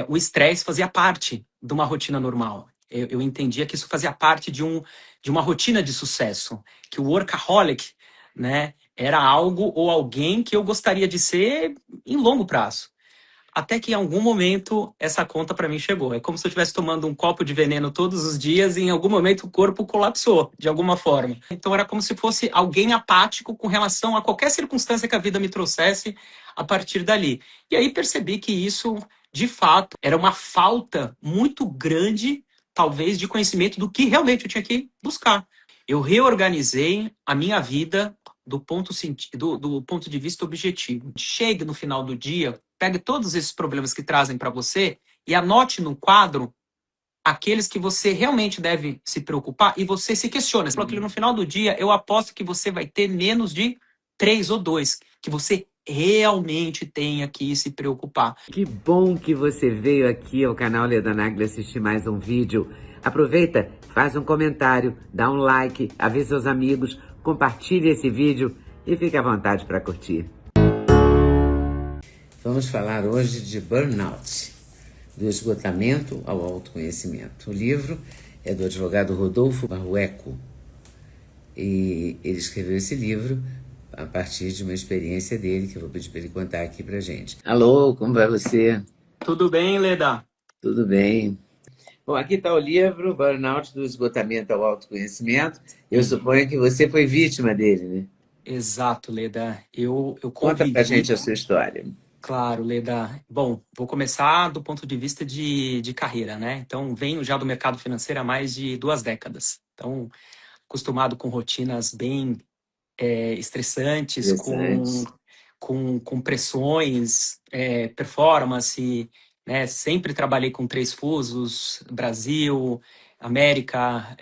o estresse fazia parte de uma rotina normal. Eu entendia que isso fazia parte de uma rotina de sucesso, que o workaholic, né, era algo ou alguém que eu gostaria de ser em longo prazo. Até que em algum momento essa conta para mim chegou. É como se eu estivesse tomando um copo de veneno todos os dias e em algum momento o corpo colapsou, de alguma forma. Então era como se fosse alguém apático com relação a qualquer circunstância que a vida me trouxesse a partir dali. E aí percebi que isso, de fato, era uma falta muito grande, talvez, de conhecimento do que realmente eu tinha que buscar. Eu reorganizei a minha vida do ponto de vista objetivo. Chegue no final do dia, pegue todos esses problemas que trazem para você e anote no quadro aqueles que você realmente deve se preocupar e você se questiona. Você falou que no final do dia, eu aposto que você vai ter menos de 3 ou 2, que você realmente tenha que se preocupar. Que bom que você veio aqui ao canal Leda Nagli assistir mais um vídeo. Aproveita, faz um comentário, dá um like, avisa seus amigos, compartilhe esse vídeo e fique à vontade para curtir. Vamos falar hoje de burnout, do esgotamento ao autoconhecimento. O livro é do advogado Rodolfo Barrueco e ele escreveu esse livro a partir de uma experiência dele, que eu vou pedir para ele contar aqui pra gente. Alô, como vai você? Tudo bem, Leda? Tudo bem. Bom, aqui está o livro, Burnout do Esgotamento ao Autoconhecimento. Eu suponho que você foi vítima dele, né? Exato, Leda. Eu Conta pra convivi... gente a sua história. Claro, Leda. Bom, vou começar do ponto de vista de carreira, né? Então, venho já do mercado financeiro há mais de 2 décadas. Então, acostumado com rotinas bem estressantes, Interessante. com pressões, performance, né? Sempre trabalhei com 3 fusos, Brasil, América,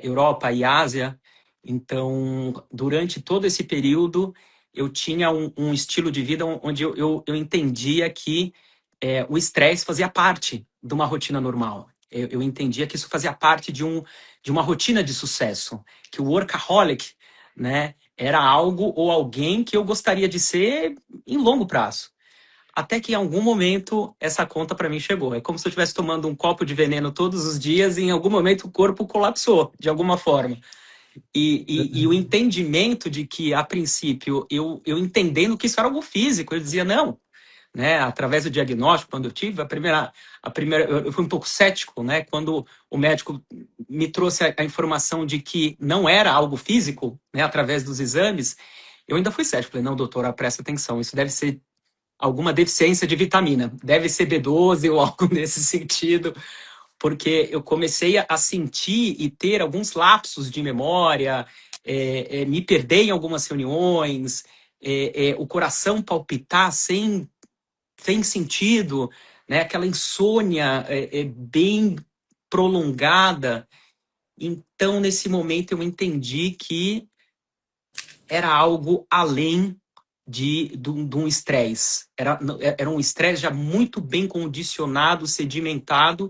Europa e Ásia. Então, durante todo esse período, eu tinha um estilo de vida onde eu entendia que o estresse fazia parte de uma rotina normal. Eu entendia que isso fazia parte de uma rotina de sucesso, que o workaholic, né, era algo ou alguém que eu gostaria de ser em longo prazo. Até que em algum momento essa conta para mim chegou. É como se eu estivesse tomando um copo de veneno todos os dias e em algum momento o corpo colapsou, de alguma forma. E o entendimento de que, a princípio, eu entendendo que isso era algo físico, eu dizia, não, né, através do diagnóstico, quando eu tive, eu fui um pouco cético, né, quando o médico me trouxe a informação de que não era algo físico, né, através dos exames, eu ainda fui cético, falei, não, doutora, presta atenção, isso deve ser alguma deficiência de vitamina, deve ser B12 ou algo nesse sentido, porque eu comecei a sentir e ter alguns lapsos de memória, me perder em algumas reuniões, o coração palpitar sem sentido, né? Aquela insônia bem prolongada. Então, nesse momento, eu entendi que era algo além de um estresse. Era um estresse já muito bem condicionado, sedimentado,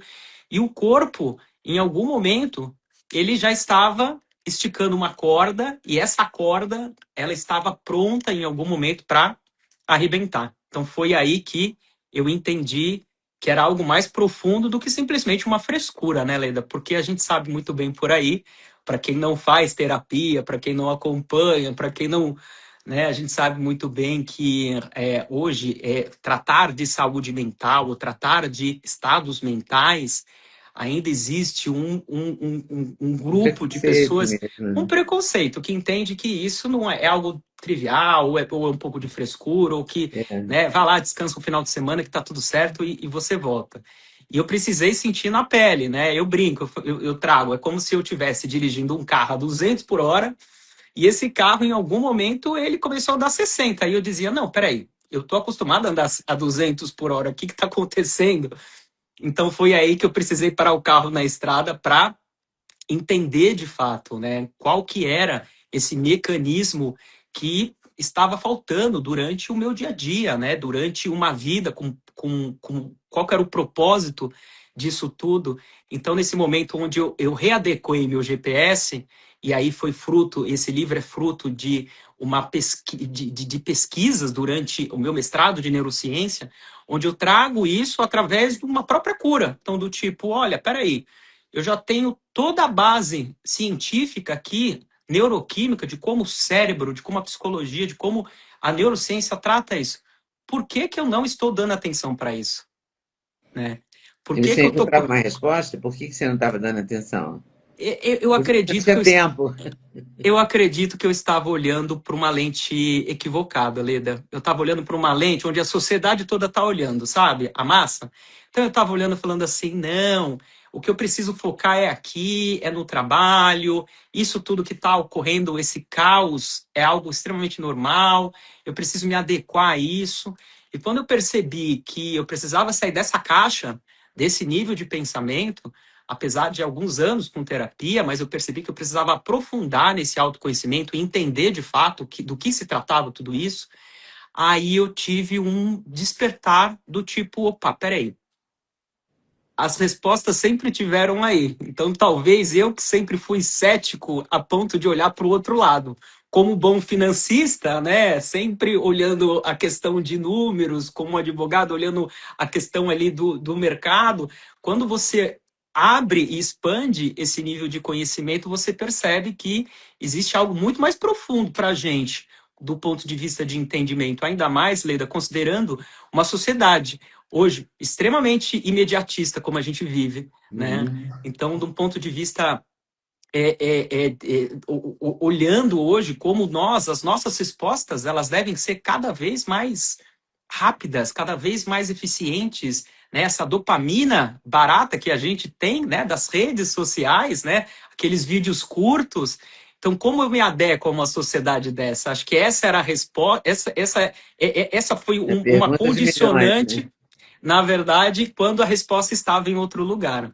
e o corpo, em algum momento, ele já estava esticando uma corda, e essa corda, ela estava pronta em algum momento para arrebentar. Então foi aí que eu entendi que era algo mais profundo do que simplesmente uma frescura, né, Leda? Porque a gente sabe muito bem por aí, para quem não faz terapia, para quem não acompanha, para quem não, né, a gente sabe muito bem que hoje tratar de saúde mental ou tratar de estados mentais ainda existe um grupo de pessoas, um preconceito que entende que isso não é algo trivial, ou é um pouco de frescura, ou que né, vai lá, descansa um final de semana que tá tudo certo e você volta. E eu precisei sentir na pele, né? Eu brinco, eu trago, é como se eu estivesse dirigindo um carro a 200 por hora e esse carro, em algum momento, ele começou a dar 60. Aí eu dizia, não, peraí, eu tô acostumado a andar a 200 por hora, o que que tá acontecendo? Então foi aí que eu precisei parar o carro na estrada para entender de fato, né, qual que era esse mecanismo que estava faltando durante o meu dia a dia, né, durante uma vida com qual que era o propósito disso tudo. Então, nesse momento onde eu readequei meu GPS, e aí foi fruto, esse livro é fruto de de pesquisas durante o meu mestrado de neurociência, onde eu trago isso através de uma própria cura. Então, do tipo, olha, peraí, eu já tenho toda a base científica aqui, neuroquímica, de como o cérebro, de como a psicologia, de como a neurociência trata isso. Por que que eu não estou dando atenção para isso? Né? Por E que você que eu tô... encontrava uma resposta? Por que você não estava dando atenção? Eu Porque não acredito que tinha tempo. eu acredito que eu estava olhando para uma lente equivocada, Leda. Eu estava olhando para uma lente onde a sociedade toda está olhando, sabe? A massa. Então eu estava olhando falando assim, não, o que eu preciso focar é aqui, é no trabalho, isso tudo que está ocorrendo, esse caos, é algo extremamente normal, eu preciso me adequar a isso. E quando eu percebi que eu precisava sair dessa caixa, desse nível de pensamento, apesar de alguns anos com terapia, mas eu percebi que eu precisava aprofundar nesse autoconhecimento e entender de fato do que se tratava tudo isso. Aí eu tive um despertar do tipo, opa, peraí, as respostas sempre tiveram aí. Então, talvez eu que sempre fui cético a ponto de olhar para o outro lado. Como bom financista, né? Sempre olhando a questão de números, como advogado, olhando a questão ali do mercado. Quando você abre e expande esse nível de conhecimento, você percebe que existe algo muito mais profundo para a gente, do ponto de vista de entendimento. Ainda mais, Leida, considerando uma sociedade hoje extremamente imediatista como a gente vive, né? Uhum. Então, de um ponto de vista olhando hoje como as nossas respostas, elas devem ser cada vez mais rápidas, cada vez mais eficientes, né? Essa dopamina barata que a gente tem, né? Das redes sociais, né? Aqueles vídeos curtos. Então, como eu me adequo a uma sociedade dessa? Acho que essa era a resposta. Essa foi É uma pergunta de milhões, né? condicionante, na verdade, quando a resposta estava em outro lugar.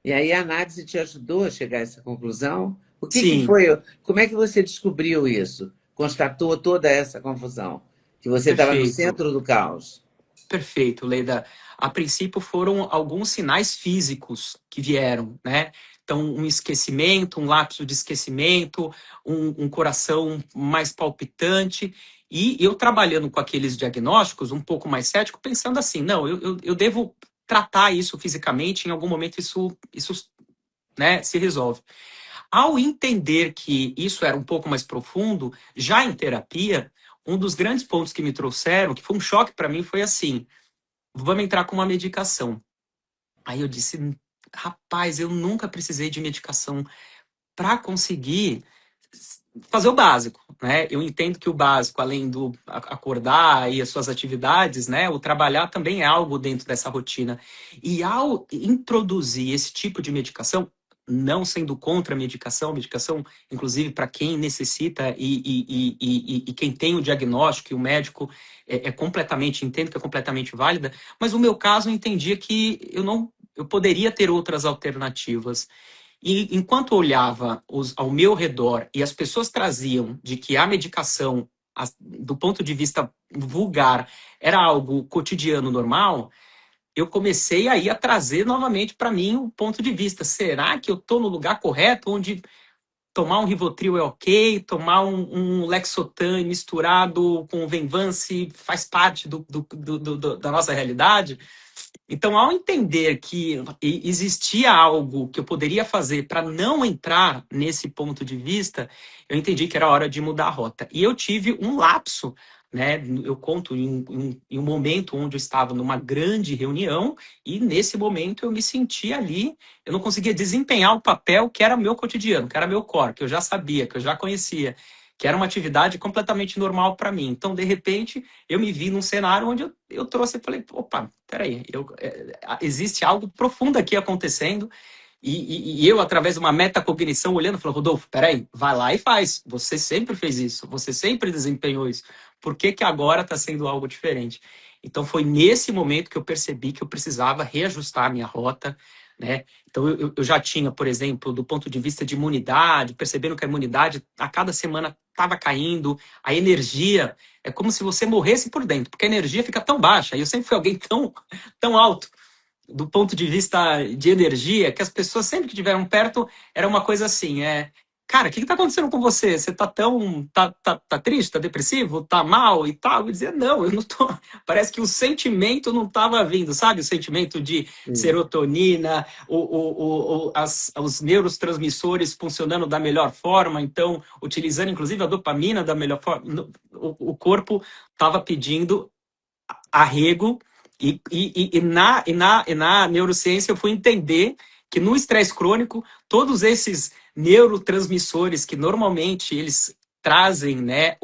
E aí a análise te ajudou a chegar a essa conclusão? O que que Sim, foi? Como é que você descobriu isso? Constatou toda essa confusão? Que você estava no perfeito. centro do caos? Perfeito, Leida. A princípio foram alguns sinais físicos que vieram, né? Então, um esquecimento, um lapso de esquecimento, um coração mais palpitante. E eu trabalhando com aqueles diagnósticos, um pouco mais cético, pensando assim, não, eu devo tratar isso fisicamente, em algum momento isso né, se resolve. Ao entender que isso era um pouco mais profundo, já em terapia, um dos grandes pontos que me trouxeram, que foi um choque para mim, foi assim: vamos entrar com uma medicação. Aí eu disse, rapaz, eu nunca precisei de medicação para conseguir fazer o básico, né? Eu entendo que o básico, além do acordar e as suas atividades, né, o trabalhar também é algo dentro dessa rotina. E ao introduzir esse tipo de medicação, não sendo contra a medicação, inclusive para quem necessita e quem tem o diagnóstico e o médico completamente, entendo que é completamente válida, mas no meu caso eu entendia que eu poderia ter outras alternativas. E enquanto eu olhava ao meu redor e as pessoas traziam de que a medicação, do ponto de vista vulgar, era algo cotidiano normal, eu comecei aí a trazer novamente para mim o ponto de vista. Será que eu estou no lugar correto, onde tomar um Rivotril é ok, tomar um Lexotan misturado com o Venvance faz parte da nossa realidade? Então, ao entender que existia algo que eu poderia fazer para não entrar nesse ponto de vista, eu entendi que era hora de mudar a rota. E eu tive um lapso, né? Eu conto em um momento onde eu estava numa grande reunião e nesse momento eu me senti ali, eu não conseguia desempenhar o papel que era meu cotidiano, que era meu core, que eu já sabia, que eu já conhecia, que era uma atividade completamente normal para mim. Então, de repente, eu me vi num cenário onde eu trouxe e falei, opa, peraí, existe algo profundo aqui acontecendo, e eu, através de uma metacognição, olhando, falei, Rodolfo, peraí, vai lá e faz. Você sempre fez isso, você sempre desempenhou isso. Por que que agora está sendo algo diferente? Então, foi nesse momento que eu percebi que eu precisava reajustar a minha rota, né? Então, eu já tinha, por exemplo, do ponto de vista de imunidade, percebendo que a imunidade a cada semana estava caindo, a energia é como se você morresse por dentro, porque a energia fica tão baixa, e eu sempre fui alguém tão alto, do ponto de vista de energia, que as pessoas sempre que estiveram perto, era uma coisa assim, cara, o que está acontecendo com você? Você tá tão, tá triste, tá depressivo, tá mal e tal? Eu dizia, não, eu não tô. Parece que o sentimento não estava vindo, sabe? O sentimento de Sim. serotonina, os neurotransmissores funcionando da melhor forma, então, utilizando inclusive a dopamina da melhor forma, o corpo estava pedindo arrego e na neurociência eu fui entender que no estresse crônico, todos esses neurotransmissores que normalmente eles trazem, né,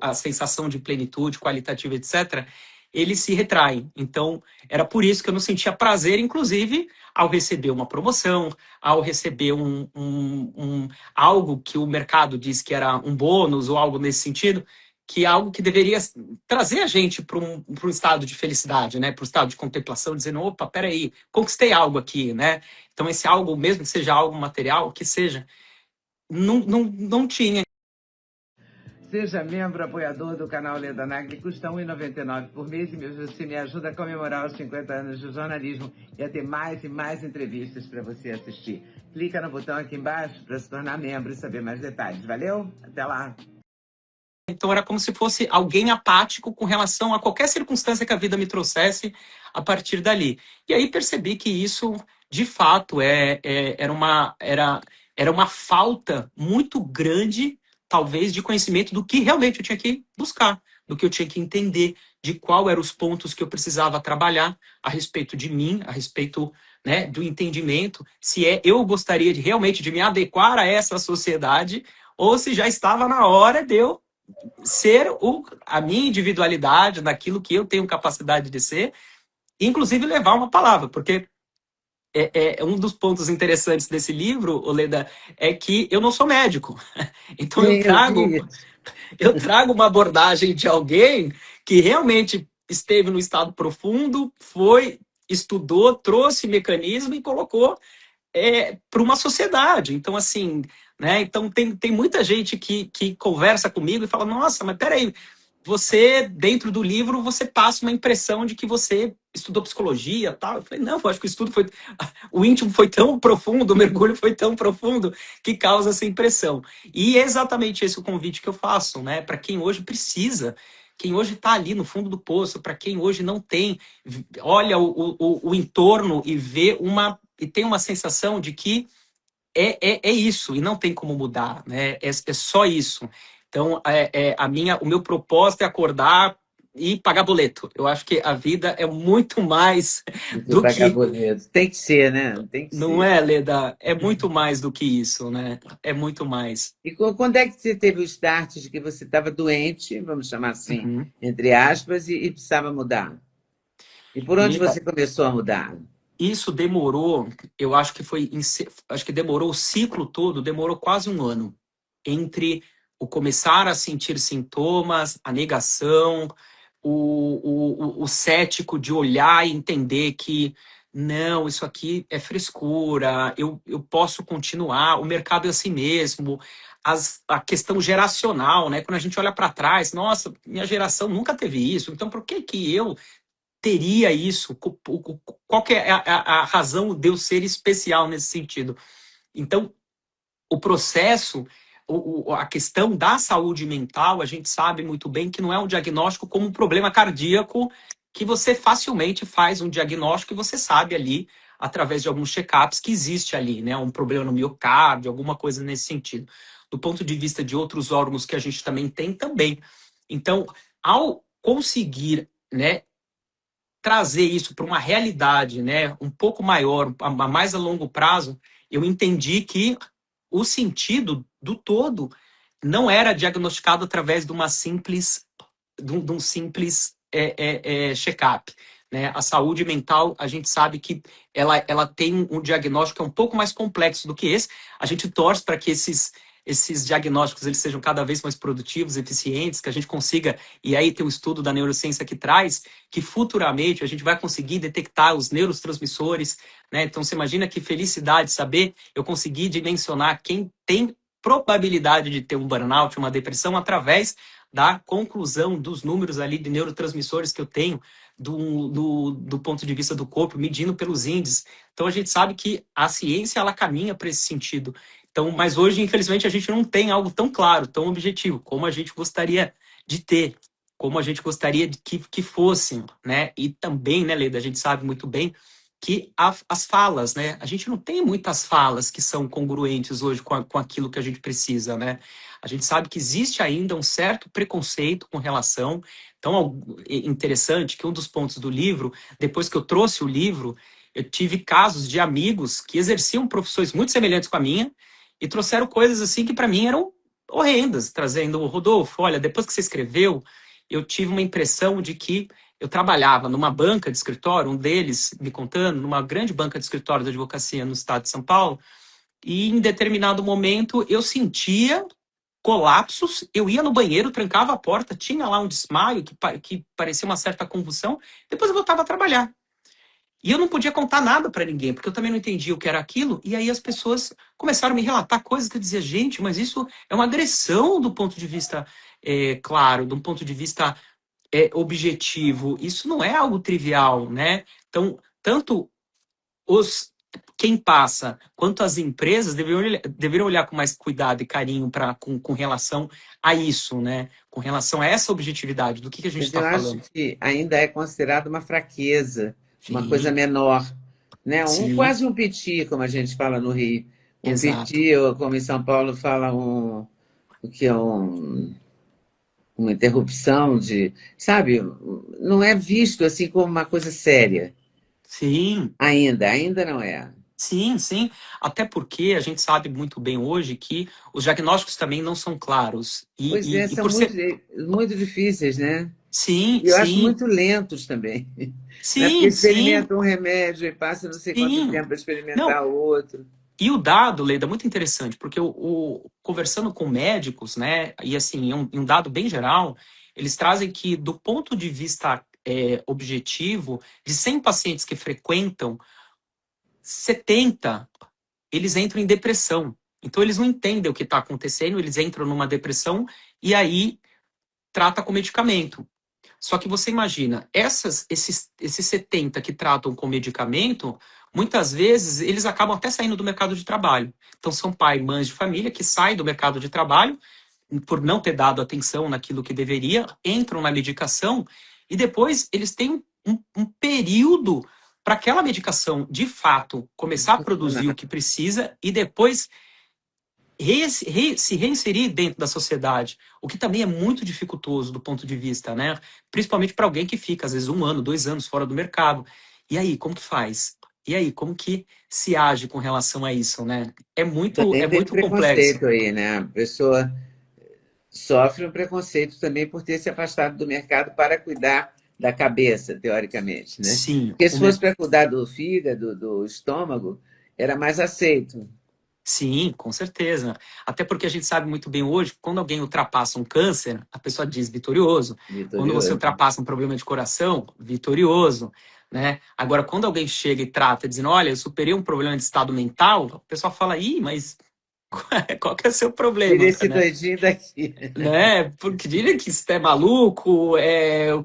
a sensação de plenitude, qualitativa, etc., eles se retraem. Então, era por isso que eu não sentia prazer, inclusive, ao receber uma promoção, ao receber algo que o mercado diz que era um bônus ou algo nesse sentido, que é algo que deveria trazer a gente para um estado de felicidade, né? Para um estado de contemplação, dizendo, opa, peraí, conquistei algo aqui, né? Então, esse algo, mesmo que seja algo material, que seja, não tinha. Seja membro apoiador do canal Leda Nagli, custa R$ 1,99 por mês e você me ajuda a comemorar os 50 anos de jornalismo e a ter mais e mais entrevistas para você assistir. Clica no botão aqui embaixo para se tornar membro e saber mais detalhes. Valeu? Até lá! Então era como se fosse alguém apático com relação a qualquer circunstância que a vida me trouxesse a partir dali. E aí percebi que isso, de fato, era uma falta muito grande, talvez, de conhecimento do que realmente eu tinha que buscar, do que eu tinha que entender, de qual eram os pontos que eu precisava trabalhar a respeito de mim, a respeito, né, do entendimento, se eu gostaria de realmente de me adequar a essa sociedade, ou se já estava na hora de eu ser a minha individualidade, daquilo que eu tenho capacidade de ser, inclusive levar uma palavra, porque um dos pontos interessantes desse livro, Oleda, é que eu não sou médico. Então Sim, eu vi. eu trago uma abordagem de alguém que realmente esteve no estado profundo, estudou, trouxe mecanismo e colocou para uma sociedade. Então, assim, né? Então tem muita gente que conversa comigo e fala, nossa, mas peraí, você, dentro do livro, você passa uma impressão de que você estudou psicologia tal. Eu falei, não, eu acho que o estudo foi. O íntimo foi tão profundo, o mergulho foi tão profundo que causa essa impressão. E é exatamente esse o convite que eu faço, né? Para quem hoje precisa, quem hoje está ali no fundo do poço, para quem hoje não tem, olha o entorno e vê e tem uma sensação de que é isso, e não tem como mudar, né? É só isso. Então, o meu propósito é acordar e pagar boleto. Eu acho que a vida é muito mais Do que do pagar que. boleto. Tem que ser, né? Tem que Não ser. é, Leda? É muito mais do que isso, né? É muito mais. E quando é que você teve o start de que você estava doente, vamos chamar assim, Uhum. entre aspas, e precisava mudar? E por onde Leda, você começou a mudar? isso demorou, eu acho que acho que demorou o ciclo todo, demorou quase um ano entre o começar a sentir sintomas, a negação, o cético de olhar e entender que não, isso aqui é frescura, eu posso continuar, o mercado é assim mesmo, a questão geracional, né? Quando a gente olha para trás, nossa, minha geração nunca teve isso, então por que que eu teria isso? Qual que é a razão de eu ser especial nesse sentido? Então, o processo, a questão da saúde mental, a gente sabe muito bem que não é um diagnóstico como um problema cardíaco, que você facilmente faz um diagnóstico e você sabe ali, através de alguns check-ups, que existe ali, né? Um problema no miocárdio, alguma coisa nesse sentido. Do ponto de vista de outros órgãos que a gente também tem, também. Então, ao conseguir, né, trazer isso para uma realidade, né, um pouco maior, mais a longo prazo, eu entendi que o sentido do todo não era diagnosticado através de um simples check-up. Né? A saúde mental, a gente sabe que ela tem um diagnóstico que é um pouco mais complexo do que esse. A gente torce para que esses diagnósticos eles sejam cada vez mais produtivos, eficientes, que a gente consiga, e aí tem um estudo da neurociência que traz, que futuramente a gente vai conseguir detectar os neurotransmissores, né? Então você imagina que felicidade saber eu conseguir dimensionar quem tem probabilidade de ter um burnout, uma depressão, através da conclusão dos números ali de neurotransmissores que eu tenho do ponto de vista do corpo, medindo pelos índices. Então a gente sabe que a ciência ela caminha para esse sentido. Então, mas hoje, infelizmente, a gente não tem algo tão claro, tão objetivo, como a gente gostaria de ter, como a gente gostaria de que fossem, né? E também, né, Leda, a gente sabe muito bem que as falas, né? A gente não tem muitas falas que são congruentes hoje com aquilo que a gente precisa, né? A gente sabe que existe ainda um certo preconceito com relação. Então, é interessante que um dos pontos do livro, depois que eu trouxe o livro, eu tive casos de amigos que exerciam profissões muito semelhantes com a minha e trouxeram coisas assim que para mim eram horrendas, trazendo o Rodolfo, olha, depois que você escreveu, eu tive uma impressão de que eu trabalhava numa banca de escritório, um deles me contando, numa grande banca de escritório de advocacia no estado de São Paulo, e em determinado momento eu sentia colapsos, eu ia no banheiro, trancava a porta, tinha lá um desmaio que parecia uma certa convulsão, depois eu voltava a trabalhar. E eu não podia contar nada para ninguém, porque eu também não entendia o que era aquilo, e aí as pessoas começaram a me relatar coisas que eu dizia, gente, mas isso é uma agressão do ponto de vista, claro, do ponto de vista objetivo, isso não é algo trivial, né? Então, tanto quem passa quanto as empresas deveriam olhar com mais cuidado e carinho com relação a isso, né? Com relação a essa objetividade do que a gente Mas está eu acho falando. que ainda é considerado uma fraqueza, uma coisa Sim, menor, né? sim, Quase um piti, como a gente fala no Rio. Um exato. piti, ou como em São Paulo fala o que é uma interrupção de, sabe? Não é visto assim como uma coisa séria. Sim, Ainda não é. sim, sim. Até porque a gente sabe muito bem hoje que os diagnósticos também não são claros. Pois é, E são por ser. muito difíceis, né? Sim, E eu acho sim, muito lentos também. Não é porque sim, sim, experimenta um remédio e passa não sei quanto sim. tempo para Não, experimentar o outro. e o dado, Leda, é muito interessante, porque conversando com médicos, né, e assim, um dado bem geral, eles trazem que, do ponto de vista objetivo, de 100 pacientes que frequentam, 70 eles entram em depressão. Então, eles não entendem o que está acontecendo, eles entram numa depressão e aí trata com medicamento. Só que você imagina, esses 70 que tratam com medicamento, muitas vezes eles acabam até saindo do mercado de trabalho. Então são pai, mães de família que saem do mercado de trabalho por não ter dado atenção naquilo que deveria, entram na medicação e depois eles têm um período para aquela medicação de fato começar a produzir o Funcionar. que precisa e depois se reinserir dentro da sociedade, o que também é muito dificultoso do ponto de vista, né? Principalmente para alguém que fica, às vezes, 1 ano, 2 anos fora do mercado. E aí, como que faz? E aí, como que se age com relação a isso, né? É Também tem muito complexo. preconceito aí, né? A pessoa sofre um preconceito também por ter se afastado do mercado para cuidar da cabeça, teoricamente, né? Sim, Porque se fosse para cuidar do fígado, do estômago, era mais aceito. sim, com certeza. Até porque a gente sabe muito bem hoje, quando alguém ultrapassa um câncer, a pessoa diz vitorioso. Quando você Vitorioso. ultrapassa um problema de coração, vitorioso, né? Agora, quando alguém chega e trata dizendo, olha, eu superei um problema de estado mental, o pessoal fala, ih, mas qual que é o seu Tira problema, esse né? doidinho daqui. Né? Porque diria que isso é maluco,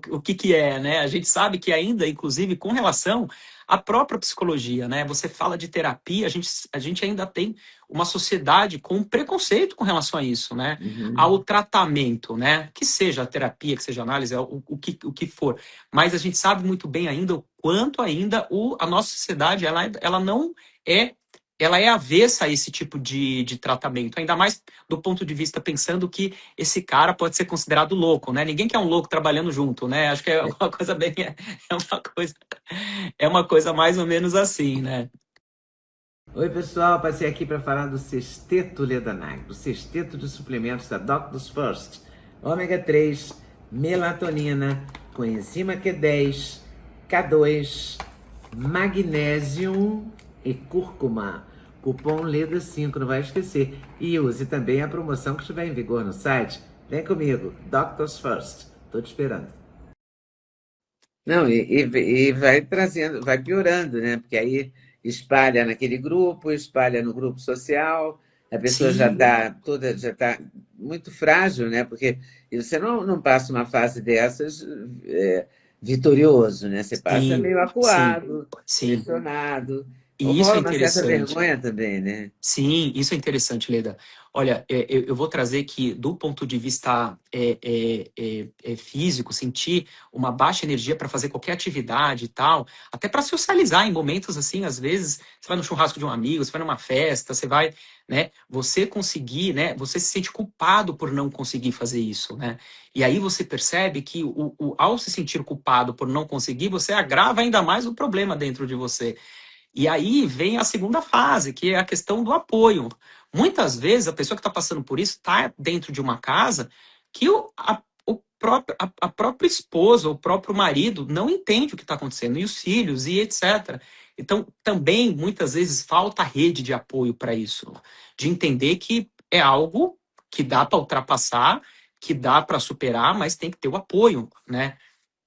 o que é, né? A gente sabe que ainda, inclusive, com relação à própria psicologia, né? Você fala de terapia, a gente ainda tem uma sociedade com preconceito com relação a isso, né? Uhum. Ao tratamento, né? Que seja a terapia, que seja a análise, o que for. Mas a gente sabe muito bem ainda o quanto ainda a nossa sociedade, ela não é ela é avessa a esse tipo de tratamento, ainda mais do ponto de vista pensando que esse cara pode ser considerado louco, né? Ninguém quer um louco trabalhando junto, né? Acho que é uma coisa bem, é uma coisa mais ou menos assim, né? Oi, pessoal, passei aqui para falar do Sexteto Ledanag, do Sexteto de Suplementos da Doctors First. Ômega 3, melatonina, coenzima Q10, K2, magnésio e cúrcuma. Cupom LEDA5, não vai esquecer. E use também a promoção que estiver em vigor no site. Vem comigo, Doctors First. Tô te esperando. Não, e vai trazendo, vai piorando, né? Porque aí espalha naquele grupo, espalha no grupo social, a pessoa já Sim, está toda, já está muito frágil, né? Porque você não passa uma fase dessas vitorioso, né? Você passa Sim, meio sim, acuado, sim. pressionado. Ou E isso é rola uma certa interessante. vergonha também, né? Sim, isso é interessante, Leda. Olha, eu vou trazer que, do ponto de vista físico, sentir uma baixa energia para fazer qualquer atividade e tal, até para socializar em momentos assim, às vezes, você vai no churrasco de um amigo, você vai numa festa, você vai, né, você conseguir, né, você se sente culpado por não conseguir fazer isso, né? E aí você percebe que, ao se sentir culpado por não conseguir, você agrava ainda mais o problema dentro de você. E aí vem a segunda fase, que é a questão do apoio. Muitas vezes a pessoa que está passando por isso está dentro de uma casa que a própria esposa, o próprio marido não entende o que está acontecendo, e os filhos, e etc. Então, também, muitas vezes, falta rede de apoio para isso, de entender que é algo que dá para ultrapassar, que dá para superar, mas tem que ter o apoio, né?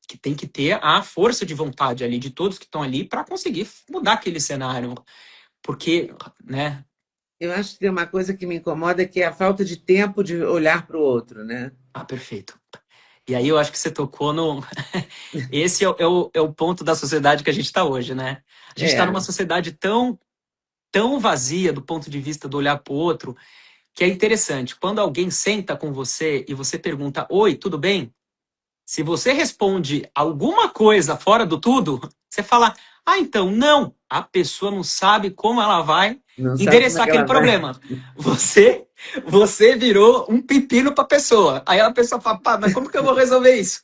Que tem que ter a força de vontade ali de todos que estão ali para conseguir mudar aquele cenário, porque, né? Eu acho que tem uma coisa que me incomoda, que é a falta de tempo de olhar para o outro, né? Ah, perfeito. E aí eu acho que você tocou no. Esse é o ponto da sociedade que a gente está hoje, né? A gente está numa É, sociedade tão vazia do ponto de vista do olhar para o outro, que é interessante. Quando alguém senta com você e você pergunta: Oi, tudo bem? Se você responde alguma coisa fora do tudo, você fala, ah, então, não. A pessoa não sabe como ela vai não sabe como é endereçar que aquele ela vai. problema. Você, você virou um pepino para a pessoa. Aí a pessoa fala, pá, mas como que eu vou resolver isso?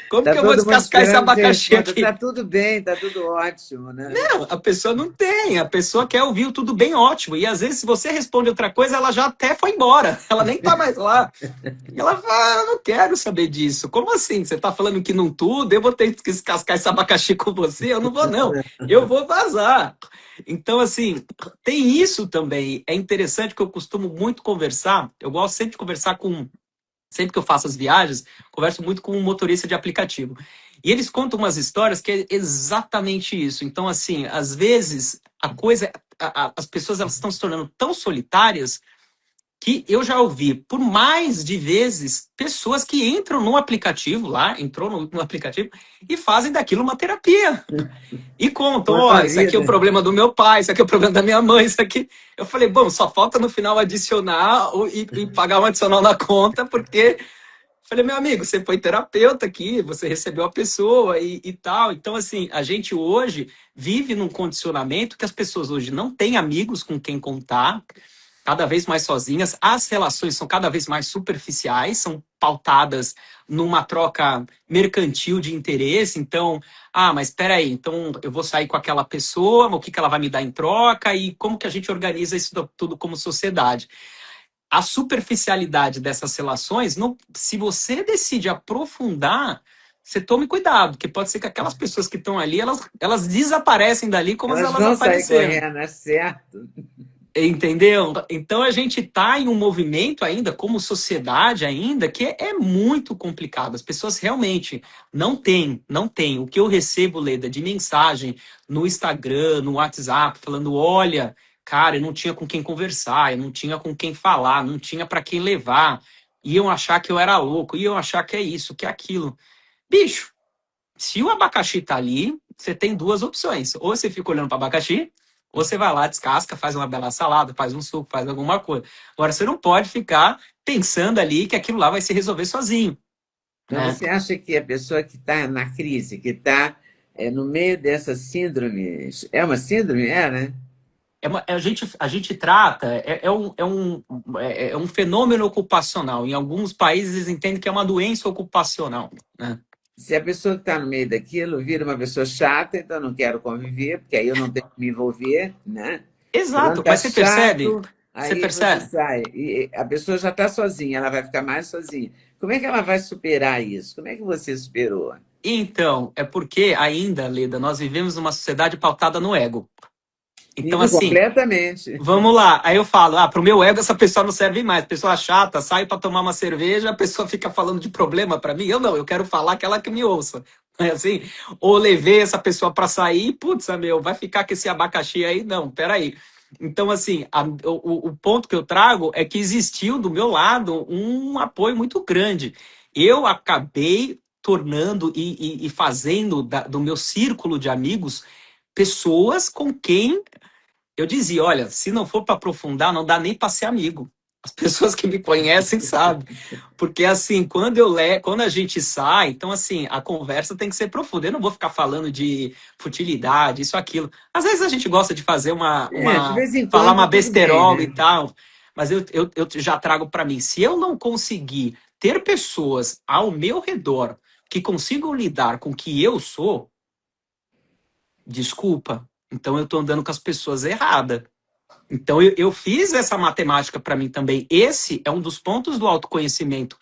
Como Tá que eu vou todo mundo descascar esse esperando que você abacaxi responda, tá aqui? tudo bem, tá tudo ótimo, né? Não, a pessoa não tem, a pessoa quer ouvir o tudo bem ótimo. E às vezes, se você responde outra coisa, ela já até foi embora, ela nem tá mais lá. E ela fala, ah, eu não quero saber disso. Como assim? Você tá falando que não tudo, eu vou ter que descascar esse abacaxi com você? Eu não vou, não. Eu vou vazar. Então, assim, tem isso também. É interessante que eu costumo muito conversar. Eu gosto sempre de conversar com. Sempre que eu faço as viagens, converso muito com um motorista de aplicativo. E eles contam umas histórias que é exatamente isso. Então, assim, às vezes, as pessoas elas estão se tornando tão solitárias que eu já ouvi por mais de vezes pessoas que entram no aplicativo lá, entrou no aplicativo e fazem daquilo uma terapia. E contam, Com a ó, tua oh, isso aqui é o vida. problema do meu pai, isso aqui é o problema da minha mãe, isso aqui. Eu falei, bom, só falta no final adicionar e pagar um adicional na conta, porque falei, meu amigo, você foi terapeuta aqui, você recebeu a pessoa e tal. Então, assim, a gente hoje vive num condicionamento que as pessoas hoje não têm amigos com quem contar, cada vez mais sozinhas, as relações são cada vez mais superficiais, são pautadas numa troca mercantil de interesse. Então, ah, mas espera aí, então eu vou sair com aquela pessoa, o que que ela vai me dar em troca e como que a gente organiza isso tudo como sociedade? A superficialidade dessas relações, não, se você decide aprofundar, você tome cuidado, porque pode ser que aquelas pessoas que estão ali, elas desaparecem dali como Elas elas vão sair apareceram. correndo, é certo. Entendeu? Então a gente está em um movimento ainda, como sociedade ainda, que é muito complicado. As pessoas realmente não têm. O que eu recebo, Leda, de mensagem no Instagram, no WhatsApp, falando, olha, cara, eu não tinha com quem conversar, eu não tinha com quem falar, não tinha para quem levar. Iam achar que eu era louco, iam achar que é isso, que é aquilo. Bicho, se o abacaxi tá ali, você tem duas opções. Ou você fica olhando para o abacaxi, ou você vai lá, descasca, faz uma bela salada, faz um suco, faz alguma coisa. Agora, você não pode ficar pensando ali que aquilo lá vai se resolver sozinho, Mas né? você acha que a pessoa que está na crise, que está no meio dessa síndrome, é uma síndrome? É, né? A gente trata, é um fenômeno ocupacional. Em alguns países eles entendem que é uma doença ocupacional, né? Se a pessoa que está no meio daquilo vira uma pessoa chata, então eu não quero conviver, porque aí eu não tenho que me envolver, né? Fulano Exato, está mas você percebe? chato, Você aí você percebe? sai. E a pessoa já está sozinha, ela vai ficar mais sozinha. Como é que ela vai superar isso? Como é que você superou? Então, é porque ainda, Leda, nós vivemos numa sociedade pautada no ego. Então, Vive assim, completamente. vamos lá. Aí eu falo, pro meu ego essa pessoa não serve mais. Pessoa chata, sai para tomar uma cerveja, a pessoa fica falando de problema para mim. Eu não, eu quero falar que ela que me ouça. Não é assim? Ou levei essa pessoa para sair, putz, vai ficar com esse abacaxi aí? Não, peraí. Então, assim, o ponto que eu trago é que existiu do meu lado um apoio muito grande. Eu acabei tornando e fazendo do meu círculo de amigos pessoas com quem eu dizia, olha, se não for para aprofundar, não dá nem para ser amigo. As pessoas que me conhecem sabem. Porque assim, quando a gente sai, então assim, a conversa tem que ser profunda. Eu não vou ficar falando de futilidade, isso, aquilo. Às vezes a gente gosta de fazer De vez em falar uma quando tudo bem, besterola e né? tal, mas eu já trago para mim. Se eu não conseguir ter pessoas ao meu redor que consigam lidar com o que eu sou, desculpa. Então eu tô andando com as pessoas erradas. Então eu fiz essa matemática para mim também. Esse é um dos pontos do autoconhecimento.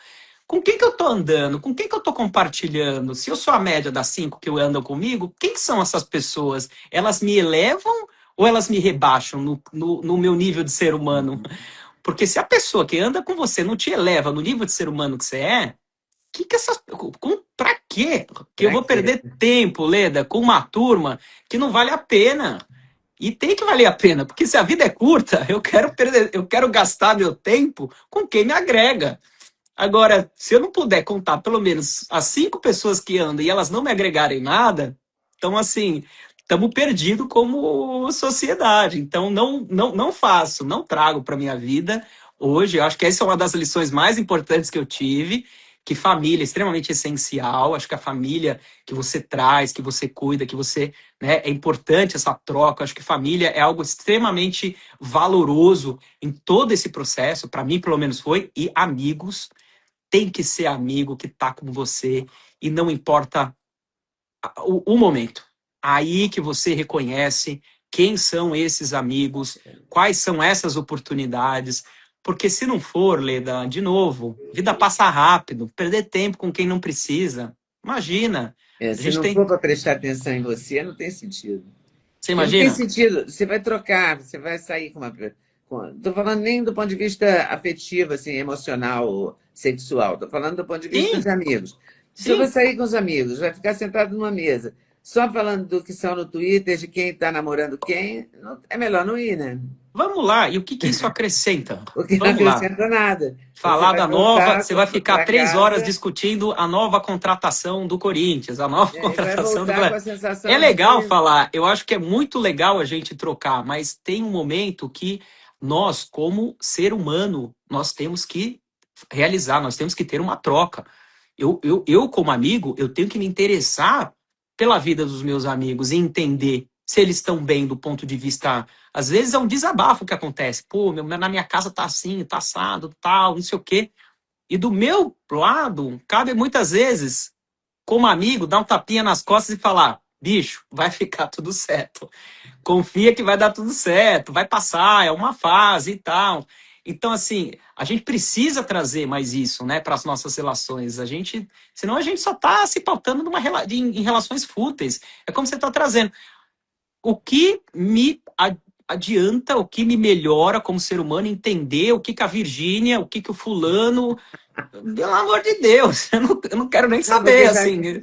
Com quem que eu tô andando? Com quem que eu tô compartilhando? Se eu sou a média das 5 que andam comigo, quem que são essas pessoas? Elas me elevam ou elas me rebaixam no meu nível de ser humano? Porque se a pessoa que anda com você não te eleva no nível de ser humano que você é, que essas. Pra quê? Que eu Pra vou quê? perder tempo, Leda, com uma turma que não vale a pena. E tem que valer a pena, porque se a vida é curta, eu quero gastar meu tempo com quem me agrega. Agora, se eu não puder contar pelo menos as 5 pessoas que andam e elas não me agregarem nada, então assim, estamos perdidos como sociedade. Então não faço, não trago para minha vida hoje. Eu acho que essa é uma das lições mais importantes que eu tive, que família é extremamente essencial. Acho que a família que você traz, que você cuida, que você, né, é importante essa troca. Acho que família é algo extremamente valoroso em todo esse processo, para mim pelo menos foi, e amigos tem que ser amigo que tá com você e não importa o momento. Aí que você reconhece quem são esses amigos, quais são essas oportunidades, porque se não for, Leda, de novo, vida passa rápido, perder tempo com quem não precisa. Imagina, a Se gente não tem, for para prestar atenção em você, não tem sentido. você E não tem imagina? sentido. Você vai trocar, você vai sair com uma. Estou falando nem do ponto de vista afetivo, assim, emocional, sexual. Estou falando do ponto de vista de Sim, amigos. Você vai sim. sair com os amigos, vai ficar sentado numa mesa, só falando do que são no Twitter, de quem está namorando quem. É melhor não ir, né? Vamos lá, e o que isso acrescenta? Porque não Vamos lá. acrescenta nada. Você Falar vai da nova, voltar você vai ficar para 3 horas casa discutindo a nova contratação do Corinthians, a nova e vai contratação do voltar com Flamengo. a É sensação de legal que. falar, eu acho que é muito legal a gente trocar, mas tem um momento que nós, como ser humano, nós temos que realizar, nós temos que ter uma troca. Eu, como amigo, eu tenho que me interessar pela vida dos meus amigos e entender se eles estão bem do ponto de vista. Às vezes é um desabafo que acontece. Pô, na minha casa tá assim, tá assado, tal, não sei o quê. E do meu lado, cabe muitas vezes, como amigo, dar um tapinha nas costas e falar: bicho, vai ficar tudo certo. Confia que vai dar tudo certo, vai passar, é uma fase e tal. Então, assim, a gente precisa trazer mais isso, né, para as nossas relações. Senão a gente só está se pautando em relações fúteis. É como você está trazendo. O que me adianta, o que me melhora como ser humano entender o que a Virgínia, o que o fulano, pelo amor de Deus, eu não quero nem Não, saber, assim.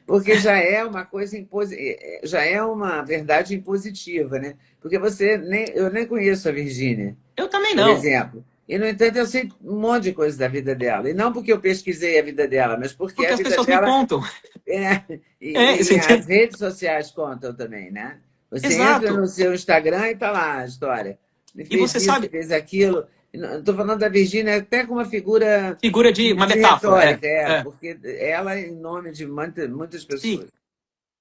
porque já é uma coisa já é uma verdade impositiva, né? Porque eu nem conheço a Virgínia, Eu também por não, exemplo. E, no entanto, eu sei um monte de coisa da vida dela. E não porque eu pesquisei a vida dela, mas porque porque a as vida pessoas me dela contam. Você e as entende? redes sociais contam também, né? Você entra Exato. no seu Instagram e tá lá a história. Ele E fez você isso, sabe, fez aquilo. Estou falando da Virgínia até como uma figura figura de uma de metáfora, retórica, é. porque ela em nome de muitas Sim. pessoas.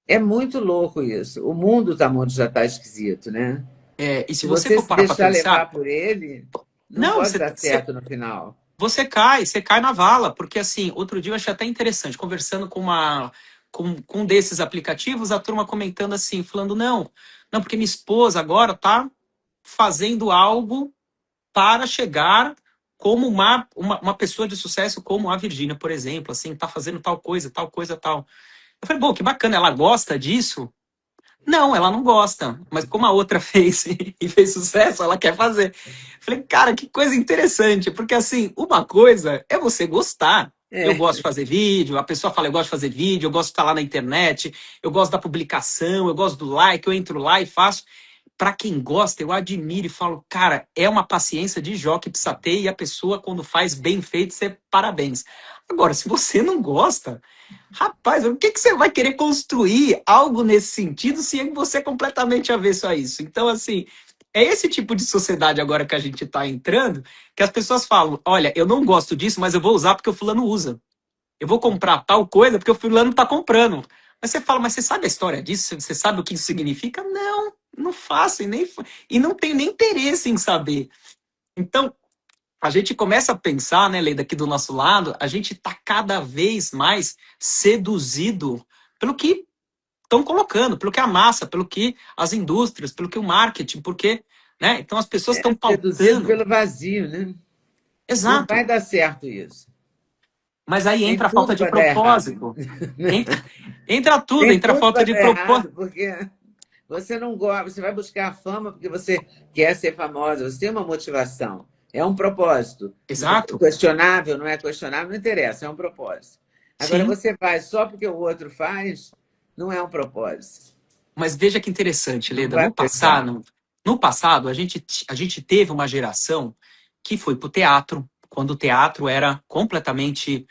É muito louco isso. O mundo já está esquisito, né? E se Se você você for se parar para deixar pensar, levar por ele, não não, pode dar certo no final. você cai na vala, porque assim, outro dia eu achei até interessante, conversando com um desses aplicativos, a turma comentando assim, falando, não, porque minha esposa agora tá fazendo algo para chegar como uma pessoa de sucesso como a Virgínia, por exemplo, assim, tá fazendo tal coisa, tal coisa, tal. Eu falei, bom, que bacana, ela gosta disso? Não, ela não gosta, mas como a outra fez e fez sucesso, ela quer fazer. Falei, cara, que coisa interessante, porque assim, uma coisa é você gostar. Eu É, gosto de fazer vídeo, a pessoa fala, eu gosto de fazer vídeo, eu gosto de estar lá na internet, eu gosto da publicação, eu gosto do like, eu entro lá e faço. Para quem gosta, eu admiro e falo, cara, é uma paciência de Jó que precisa ter e a pessoa, quando faz bem feito, você parabéns. Agora, se você não gosta, Rapaz, o que que você vai querer construir algo nesse sentido se você é completamente avesso a isso? Então, assim, é esse tipo de sociedade agora que a gente está entrando, que as pessoas falam, olha, eu não gosto disso, mas eu vou usar porque o fulano usa. Eu vou comprar tal coisa porque o fulano está comprando. Mas você fala, mas você sabe a história disso? Você sabe o que isso significa? Não, não faço e não tenho nem interesse em saber. Então, a gente começa a pensar, né, Leida, aqui do nosso lado, a gente está cada vez mais seduzido pelo que estão colocando, pelo que a massa, pelo que as indústrias, pelo que o marketing, porque, né, então as pessoas estão Seduzido pautando. pelo vazio, né? Não vai Exato. dar certo isso. Mas aí Tem entra a falta tudo de para dar errado. propósito. Entra, entra tudo, Tem entra a tudo falta para de dar propósito. errado, porque você não gosta, você vai buscar a fama porque você quer ser famosa, você tem uma motivação, é um propósito. Exato. Questionável, não é questionável, não interessa, é um propósito. Agora, Sim. você faz só porque o outro faz, não é um propósito. Mas veja que interessante, Não Leda. vai prestar. No passado, a gente teve uma geração que foi para o teatro, quando o teatro era completamente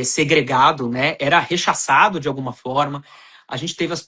segregado, né? Era rechaçado de alguma forma. A gente teve os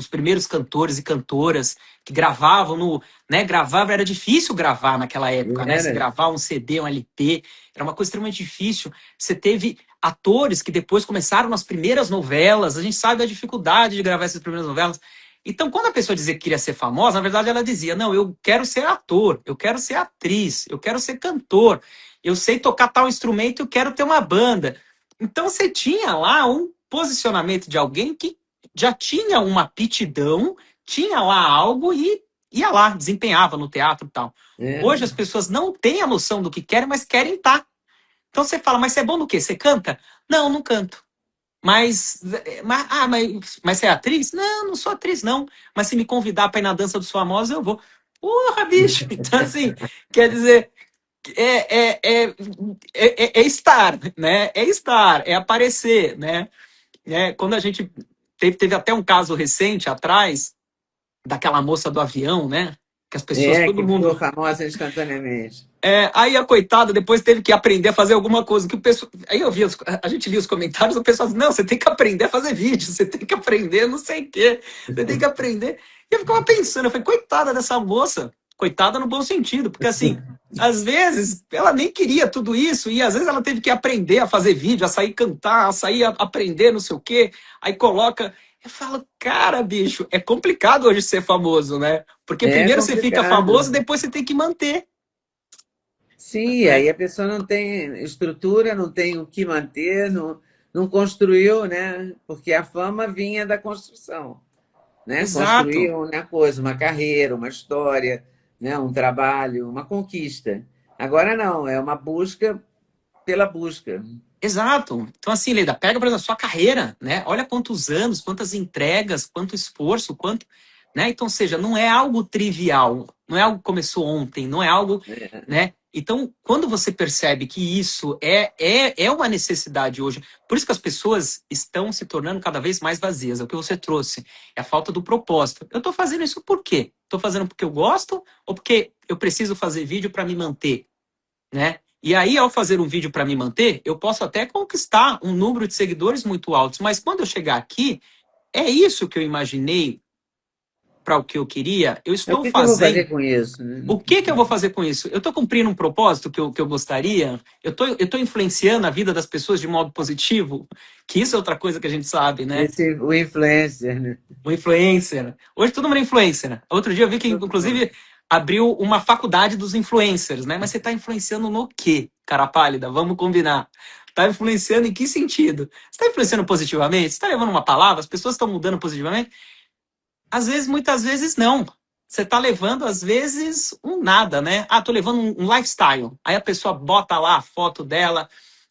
primeiros cantores e cantoras que gravavam no, né? Gravava, era difícil gravar naquela época, né? Se Era. gravar um CD, um LP, era uma coisa extremamente difícil. Você teve atores que depois começaram nas primeiras novelas. A gente sabe a dificuldade de gravar essas primeiras novelas. Então, quando a pessoa dizia que queria ser famosa, na verdade ela dizia: não, eu quero ser ator, eu quero ser atriz, eu quero ser cantor, eu sei tocar tal instrumento, eu quero ter uma banda. Então, você tinha lá um posicionamento de alguém que já tinha uma aptidão, tinha lá algo e ia lá, desempenhava no teatro e tal. É. Hoje as pessoas não têm a noção do que querem, mas querem estar. Então você fala, mas você é bom no quê? Você canta? Não, não canto. Mas você é atriz? Não, não sou atriz, não. Mas se me convidar para ir na dança dos famosos, eu vou. Porra, bicho! Então, assim, quer dizer, é estar, né? É estar, é aparecer, né? Quando a gente teve até um caso recente atrás, daquela moça do avião, né? Que as pessoas, É, todo que ficou mundo. famosa instantaneamente. Aí a coitada depois teve que aprender a fazer alguma coisa que o pessoal. Aí eu vi, a gente lia os comentários, o pessoal dizia, não, você tem que aprender a fazer vídeo, você tem que aprender não sei o quê, você tem que aprender. E eu ficava pensando, eu falei, coitada dessa moça, coitada no bom sentido, porque assim, às vezes ela nem queria tudo isso, e às vezes ela teve que aprender a fazer vídeo, a sair cantar, a sair a aprender não sei o quê, aí coloca. Eu falo, cara, bicho, é complicado hoje ser famoso, né? Porque É primeiro você fica famoso, complicado. depois você tem que manter. Sim, Né? aí a pessoa não tem estrutura, não tem o que manter, não construiu, né? Porque a fama vinha da construção, né? Construir Exato, uma coisa, uma carreira, uma história, né? Um trabalho, uma conquista. Agora não, é uma busca pela busca. exato. Então, assim, Leda, pega, por exemplo, a sua carreira, né? Olha quantos anos, quantas entregas, quanto esforço, quanto. Né? Então, ou seja, não é algo trivial, não é algo que começou ontem, não é algo. Né? Então, quando você percebe que isso é uma necessidade hoje, por isso que as pessoas estão se tornando cada vez mais vazias, é o que você trouxe, é a falta do propósito. Eu estou fazendo isso por quê? Estou fazendo porque eu gosto ou porque eu preciso fazer vídeo para me manter? Né? E aí, ao fazer um vídeo para me manter, eu posso até conquistar um número de seguidores muito altos, mas quando eu chegar aqui, é isso que eu imaginei para o que eu queria, eu É o estou que eu vou fazer fazendo. com isso, né? O que que eu vou fazer com isso? Eu estou cumprindo um propósito que eu gostaria? Eu tô influenciando a vida das pessoas de modo positivo? Que isso é outra coisa que a gente sabe, né? O influencer, né? O influencer. Hoje todo mundo é influencer. Outro dia eu vi que, Todo mundo. inclusive, abriu uma faculdade dos influencers, né? Mas você está influenciando no quê, cara pálida? Vamos combinar. Está influenciando em que sentido? Você está influenciando positivamente? Você está levando uma palavra? As pessoas estão mudando positivamente? Às vezes, muitas vezes, não. Você está levando, às vezes, um nada, né? Ah, tô levando um lifestyle. Aí a pessoa bota lá a foto dela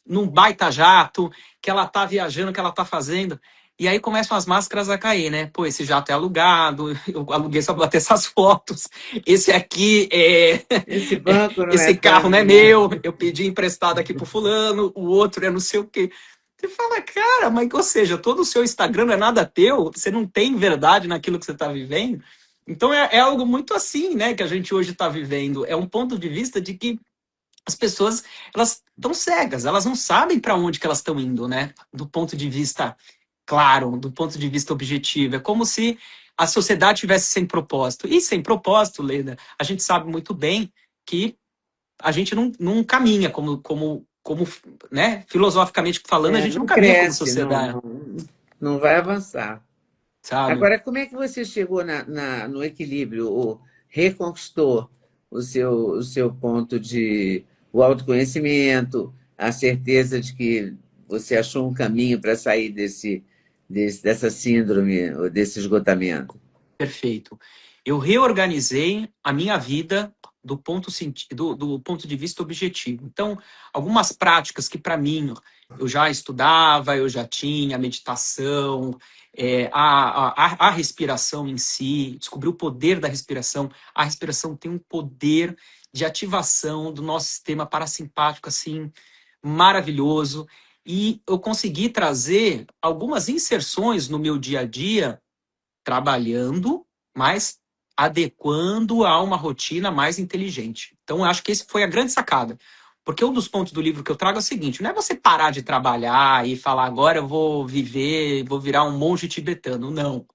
num baita jato, que ela tá viajando, que ela tá fazendo. E aí começam as máscaras a cair, né? Pô, esse jato é alugado, eu aluguei só pra bater essas fotos. Esse aqui é. Esse banco não é Esse para carro não é mim. meu, eu pedi emprestado aqui pro fulano, o outro é não sei o quê. Você fala, cara, mas ou seja, todo o seu Instagram não é nada teu, você não tem verdade naquilo que você está vivendo. Então é algo muito assim, né, que a gente hoje está vivendo. É um ponto de vista de que as pessoas elas estão cegas, elas não sabem para onde que elas estão indo, né? Do ponto de vista claro, do ponto de vista objetivo. É como se a sociedade tivesse sem propósito. E sem propósito, Leda, a gente sabe muito bem que a gente não caminha como, né, filosoficamente falando, a gente não Não caminha como cresce, sociedade, não vai avançar. sabe? Agora, como é que você chegou no equilíbrio, ou reconquistou o seu ponto o autoconhecimento, a certeza de que você achou um caminho para sair dessa síndrome, ou desse esgotamento? Perfeito. Eu reorganizei a minha vida do ponto de vista objetivo. Então, algumas práticas que, para mim, eu já estudava, eu já tinha, meditação, a respiração em si, descobri o poder da respiração. A respiração tem um poder de ativação do nosso sistema parasimpático, assim, maravilhoso. E eu consegui trazer algumas inserções no meu dia a dia trabalhando, mas adequando a uma rotina mais inteligente. Então, eu acho que esse foi a grande sacada. Porque um dos pontos do livro que eu trago é o seguinte: não é você parar de trabalhar e falar, agora eu vou viver, vou virar um monge tibetano. Não.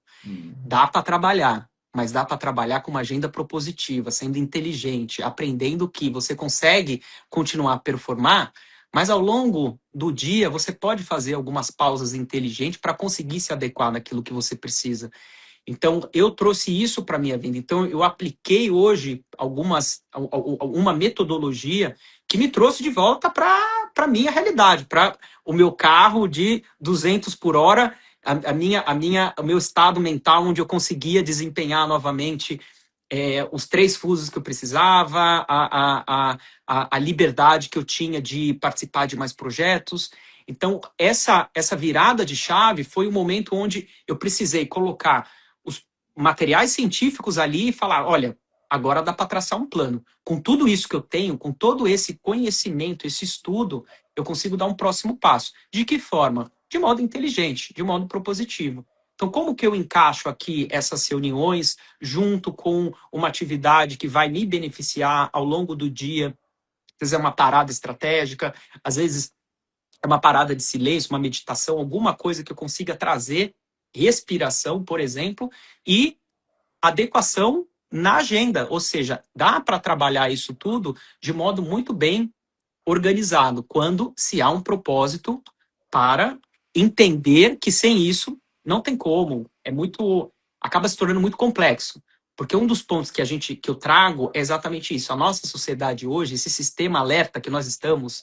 Dá para trabalhar, mas dá para trabalhar com uma agenda propositiva, sendo inteligente, aprendendo que você consegue continuar a performar, mas ao longo do dia você pode fazer algumas pausas inteligentes para conseguir se adequar naquilo que você precisa. Então, eu trouxe isso para a minha vida. Então, eu apliquei hoje uma metodologia que me trouxe de volta para a minha realidade, para o meu carro de 200 por hora, o meu estado mental, onde eu conseguia desempenhar novamente os 3 fusos que eu precisava, a liberdade que eu tinha de participar de mais projetos. Então, essa virada de chave foi o momento onde eu precisei colocar os materiais científicos ali e falar, olha, agora dá para traçar um plano. Com tudo isso que eu tenho, com todo esse conhecimento, esse estudo, eu consigo dar um próximo passo. De que forma? De modo inteligente, de modo propositivo. Então, como que eu encaixo aqui essas reuniões junto com uma atividade que vai me beneficiar ao longo do dia? Às vezes é uma parada estratégica, às vezes é uma parada de silêncio, uma meditação, alguma coisa que eu consiga trazer, respiração, por exemplo, e adequação na agenda. Ou seja, dá para trabalhar isso tudo de modo muito bem organizado, quando se há um propósito para entender que sem isso não tem como. Acaba se tornando muito complexo. Porque um dos pontos que eu trago é exatamente isso. A nossa sociedade hoje, esse sistema alerta que nós estamos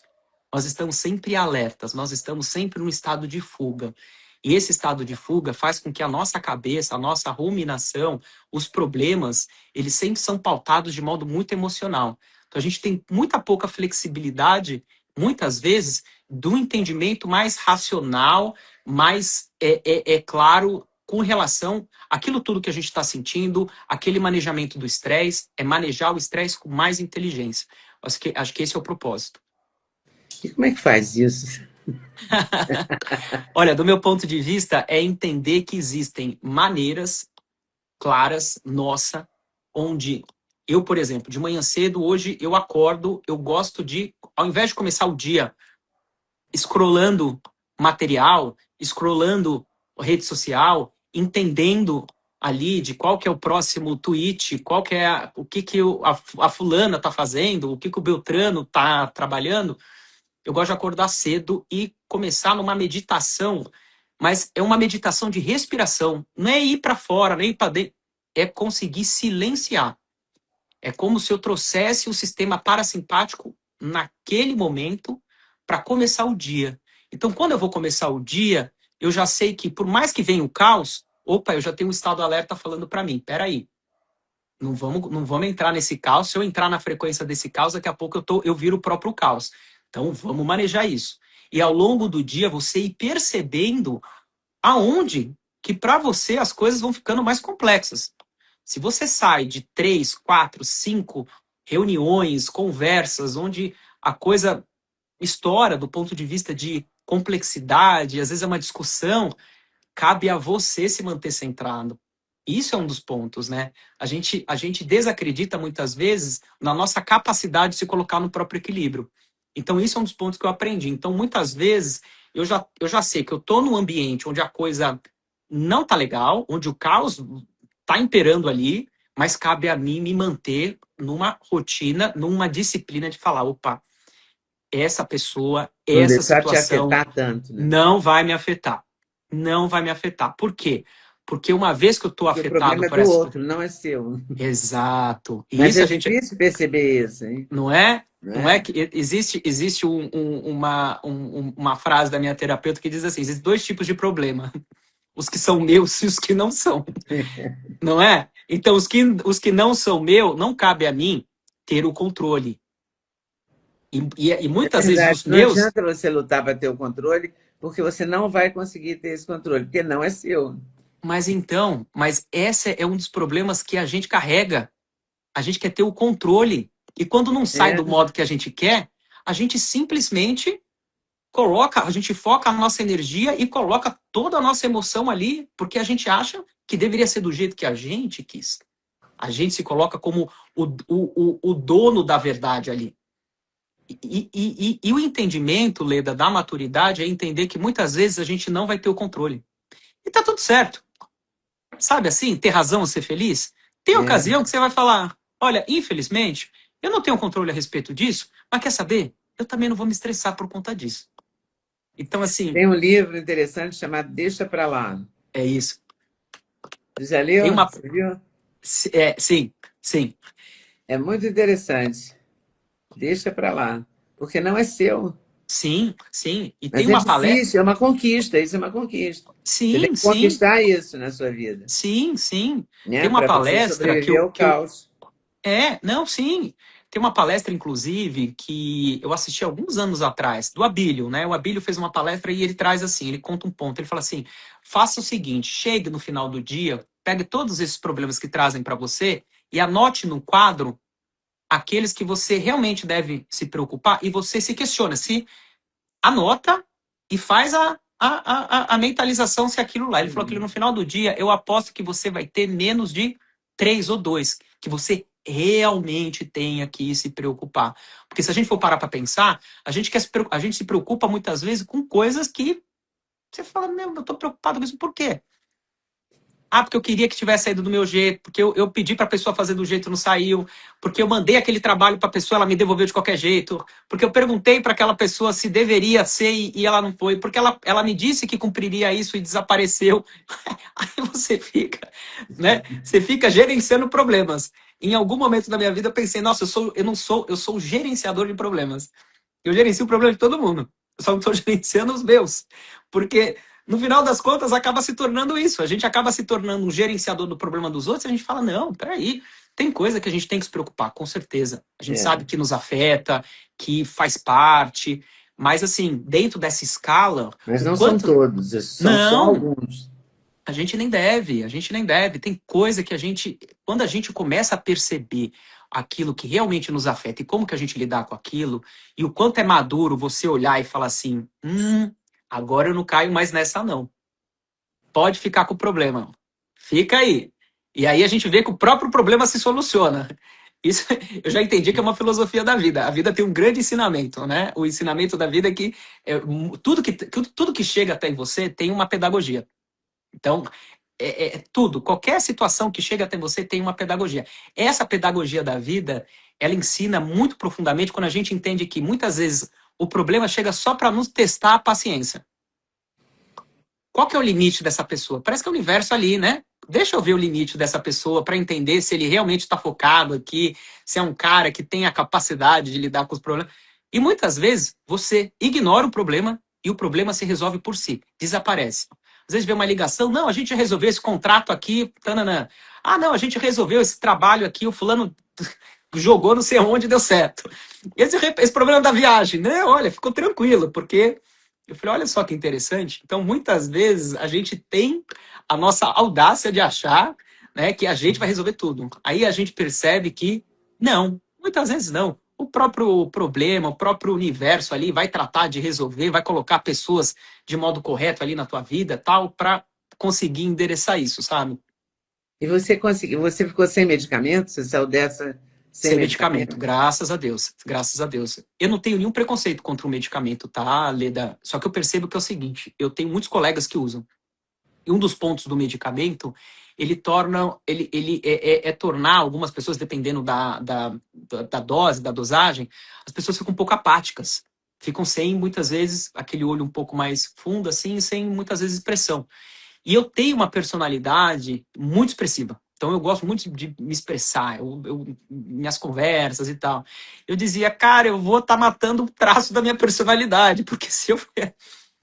sempre alertas, nós estamos sempre num estado de fuga. E esse estado de fuga faz com que a nossa cabeça, a nossa ruminação, os problemas, eles sempre são pautados de modo muito emocional. Então a gente tem muita pouca flexibilidade, muitas vezes, do entendimento mais racional, mais claro, com relação àquilo tudo que a gente está sentindo, aquele manejamento do estresse, é manejar o estresse com mais inteligência. Acho que esse é o propósito. E como é que faz isso? Olha, do meu ponto de vista, é entender que existem maneiras claras, nossa, onde eu, por exemplo, de manhã cedo, hoje eu acordo, eu gosto de, ao invés de começar o dia scrollando material, scrollando rede social, entendendo ali de qual que é o próximo tweet, qual que é o que a fulana está fazendo, o que o Beltrano está trabalhando, eu gosto de acordar cedo e começar numa meditação, mas é uma meditação de respiração. Não é ir para fora, nem ir para dentro. É conseguir silenciar. É como se eu trouxesse o sistema parasimpático naquele momento para começar o dia. Então, quando eu vou começar o dia, eu já sei que, por mais que venha o caos, opa, eu já tenho um estado alerta falando para mim, peraí, não vamos entrar nesse caos. Se eu entrar na frequência desse caos, daqui a pouco eu viro o próprio caos. Então, vamos manejar isso. E ao longo do dia, você ir percebendo aonde que para você as coisas vão ficando mais complexas. Se você sai de 3, 4, 5 reuniões, conversas, onde a coisa estoura do ponto de vista de complexidade, às vezes é uma discussão, cabe a você se manter centrado. Isso é um dos pontos, né? A gente desacredita muitas vezes na nossa capacidade de se colocar no próprio equilíbrio. Então, isso é um dos pontos que eu aprendi. Então, muitas vezes, eu já sei que eu tô num ambiente onde a coisa não tá legal, onde o caos tá imperando ali, mas cabe a mim me manter numa rotina, numa disciplina de falar, opa, essa pessoa, Não essa deixar te situação afetar tanto, né? não vai me afetar. Não vai me afetar. Por quê? Porque uma vez que eu estou Porque o afetado problema é por do essa... outro, não é seu. Exato. E Mas isso é a gente... difícil perceber isso, hein? Não é? Não Não é é? que existe uma frase da minha terapeuta que diz assim, existem dois tipos de problema. Os que são meus e os que não são. Não é? Então, os que não são meu, não cabe a mim ter o controle. E É muitas vezes verdade. os Não meus... adianta você lutar para ter o controle, porque você não vai conseguir ter esse controle, porque não é seu. Mas esse é um dos problemas que a gente carrega. A gente quer ter o controle. E quando não sai É, do modo que a gente quer, a gente simplesmente coloca, a gente foca a nossa energia e coloca toda a nossa emoção ali, porque a gente acha que deveria ser do jeito que a gente quis. A gente se coloca como o dono da verdade ali. E o entendimento, Leda, da maturidade é entender que muitas vezes a gente não vai ter o controle. E tá tudo certo. Sabe assim, ter razão, ser feliz? Tem é. ocasião que você vai falar, olha, infelizmente, eu não tenho controle a respeito disso, mas quer saber? Eu também não vou me estressar por conta disso. Então, assim, Tem um livro interessante chamado Deixa para lá. é isso. Você já Tem leu? uma. Você viu? Sim, sim. É muito interessante. Deixa para lá, porque não é seu. Sim, sim. E tem Mas é uma palestra. difícil, é uma conquista, isso é uma conquista. Você tem Sim, que sim, conquistar isso na sua vida, sim, sim. Tem né? uma Para você palestra sobreviver ao que eu. caos. Não, sim. Tem uma palestra, inclusive, que eu assisti alguns anos atrás, do Abílio, né? O Abílio fez uma palestra e ele traz assim, ele conta um ponto, ele fala assim, faça o seguinte, chegue no final do dia, pegue todos esses problemas que trazem para você e anote no quadro aqueles que você realmente deve se preocupar e você se questiona, se anota e faz a mentalização se aquilo lá. Ele falou que no final do dia, eu aposto que você vai ter menos de 3 ou 2, que você realmente tenha que se preocupar. Porque se a gente for parar para pensar, a gente se preocupa muitas vezes com coisas que você fala, meu, eu tô preocupado com isso, por quê? Ah, porque eu queria que tivesse saído do meu jeito, porque eu pedi para a pessoa fazer do jeito e não saiu, porque eu mandei aquele trabalho para a pessoa, ela me devolveu de qualquer jeito, porque eu perguntei para aquela pessoa se deveria ser e ela não foi, porque ela me disse que cumpriria isso e desapareceu. Aí você fica, né? Você fica gerenciando problemas. Em algum momento da minha vida eu pensei, nossa, eu sou o gerenciador de problemas. Eu gerencio o problema de todo mundo. Eu só não estou gerenciando os meus. Porque, no final das contas, acaba se tornando isso. A gente acaba se tornando um gerenciador do problema dos outros e a gente fala, não, peraí, tem coisa que a gente tem que se preocupar, com certeza. A gente É. sabe que nos afeta, que faz parte, mas, assim, dentro dessa escala, Mas o não são quanto... todos, são só Não, alguns. a gente nem deve, a gente nem deve. Tem coisa que a gente, quando a gente começa a perceber aquilo que realmente nos afeta e como que a gente lidar com aquilo, e o quanto é maduro você olhar e falar assim, agora eu não caio mais nessa não. Pode ficar com o problema. Fica aí. E aí a gente vê que o próprio problema se soluciona. Isso eu já entendi que é uma filosofia da vida. A vida tem um grande ensinamento, né? O ensinamento da vida é que tudo que chega até você tem uma pedagogia. Então, tudo, qualquer situação que chega até você tem uma pedagogia. Essa pedagogia da vida, ela ensina muito profundamente quando a gente entende que muitas vezes o problema chega só para nos testar a paciência. Qual que é o limite dessa pessoa? Parece que é o universo ali, né? Deixa eu ver o limite dessa pessoa para entender se ele realmente está focado aqui, se é um cara que tem a capacidade de lidar com os problemas. E muitas vezes você ignora o problema e o problema se resolve por si, desaparece. Às vezes vê uma ligação, não, a gente resolveu esse contrato aqui, tananã. Ah, não, a gente resolveu esse trabalho aqui, o fulano jogou não sei onde, deu certo. Esse problema da viagem, né? Olha, ficou tranquilo, porque eu falei, olha só que interessante. Então, muitas vezes, a gente tem a nossa audácia de achar, né, que a gente vai resolver tudo. Aí a gente percebe que não, muitas vezes não. O próprio problema, o próprio universo ali vai tratar de resolver, vai colocar pessoas de modo correto ali na tua vida, tal, para conseguir endereçar isso, sabe? E você conseguiu, você ficou sem medicamento? Você saiu dessa sem Sem medicamento, medicamento? graças a Deus, graças a Deus. Eu não tenho nenhum preconceito contra o medicamento, tá, Leda? Só que eu percebo que é o seguinte, eu tenho muitos colegas que usam. E um dos pontos do medicamento, ele é tornar algumas pessoas, dependendo da dose, da dosagem, as pessoas ficam um pouco apáticas. Ficam sem, muitas vezes, aquele olho um pouco mais fundo, assim, sem muitas vezes expressão. E eu tenho uma personalidade muito expressiva. Então eu gosto muito de me expressar, minhas conversas e tal. Eu dizia, cara, eu vou estar matando o traço da minha personalidade, porque se eu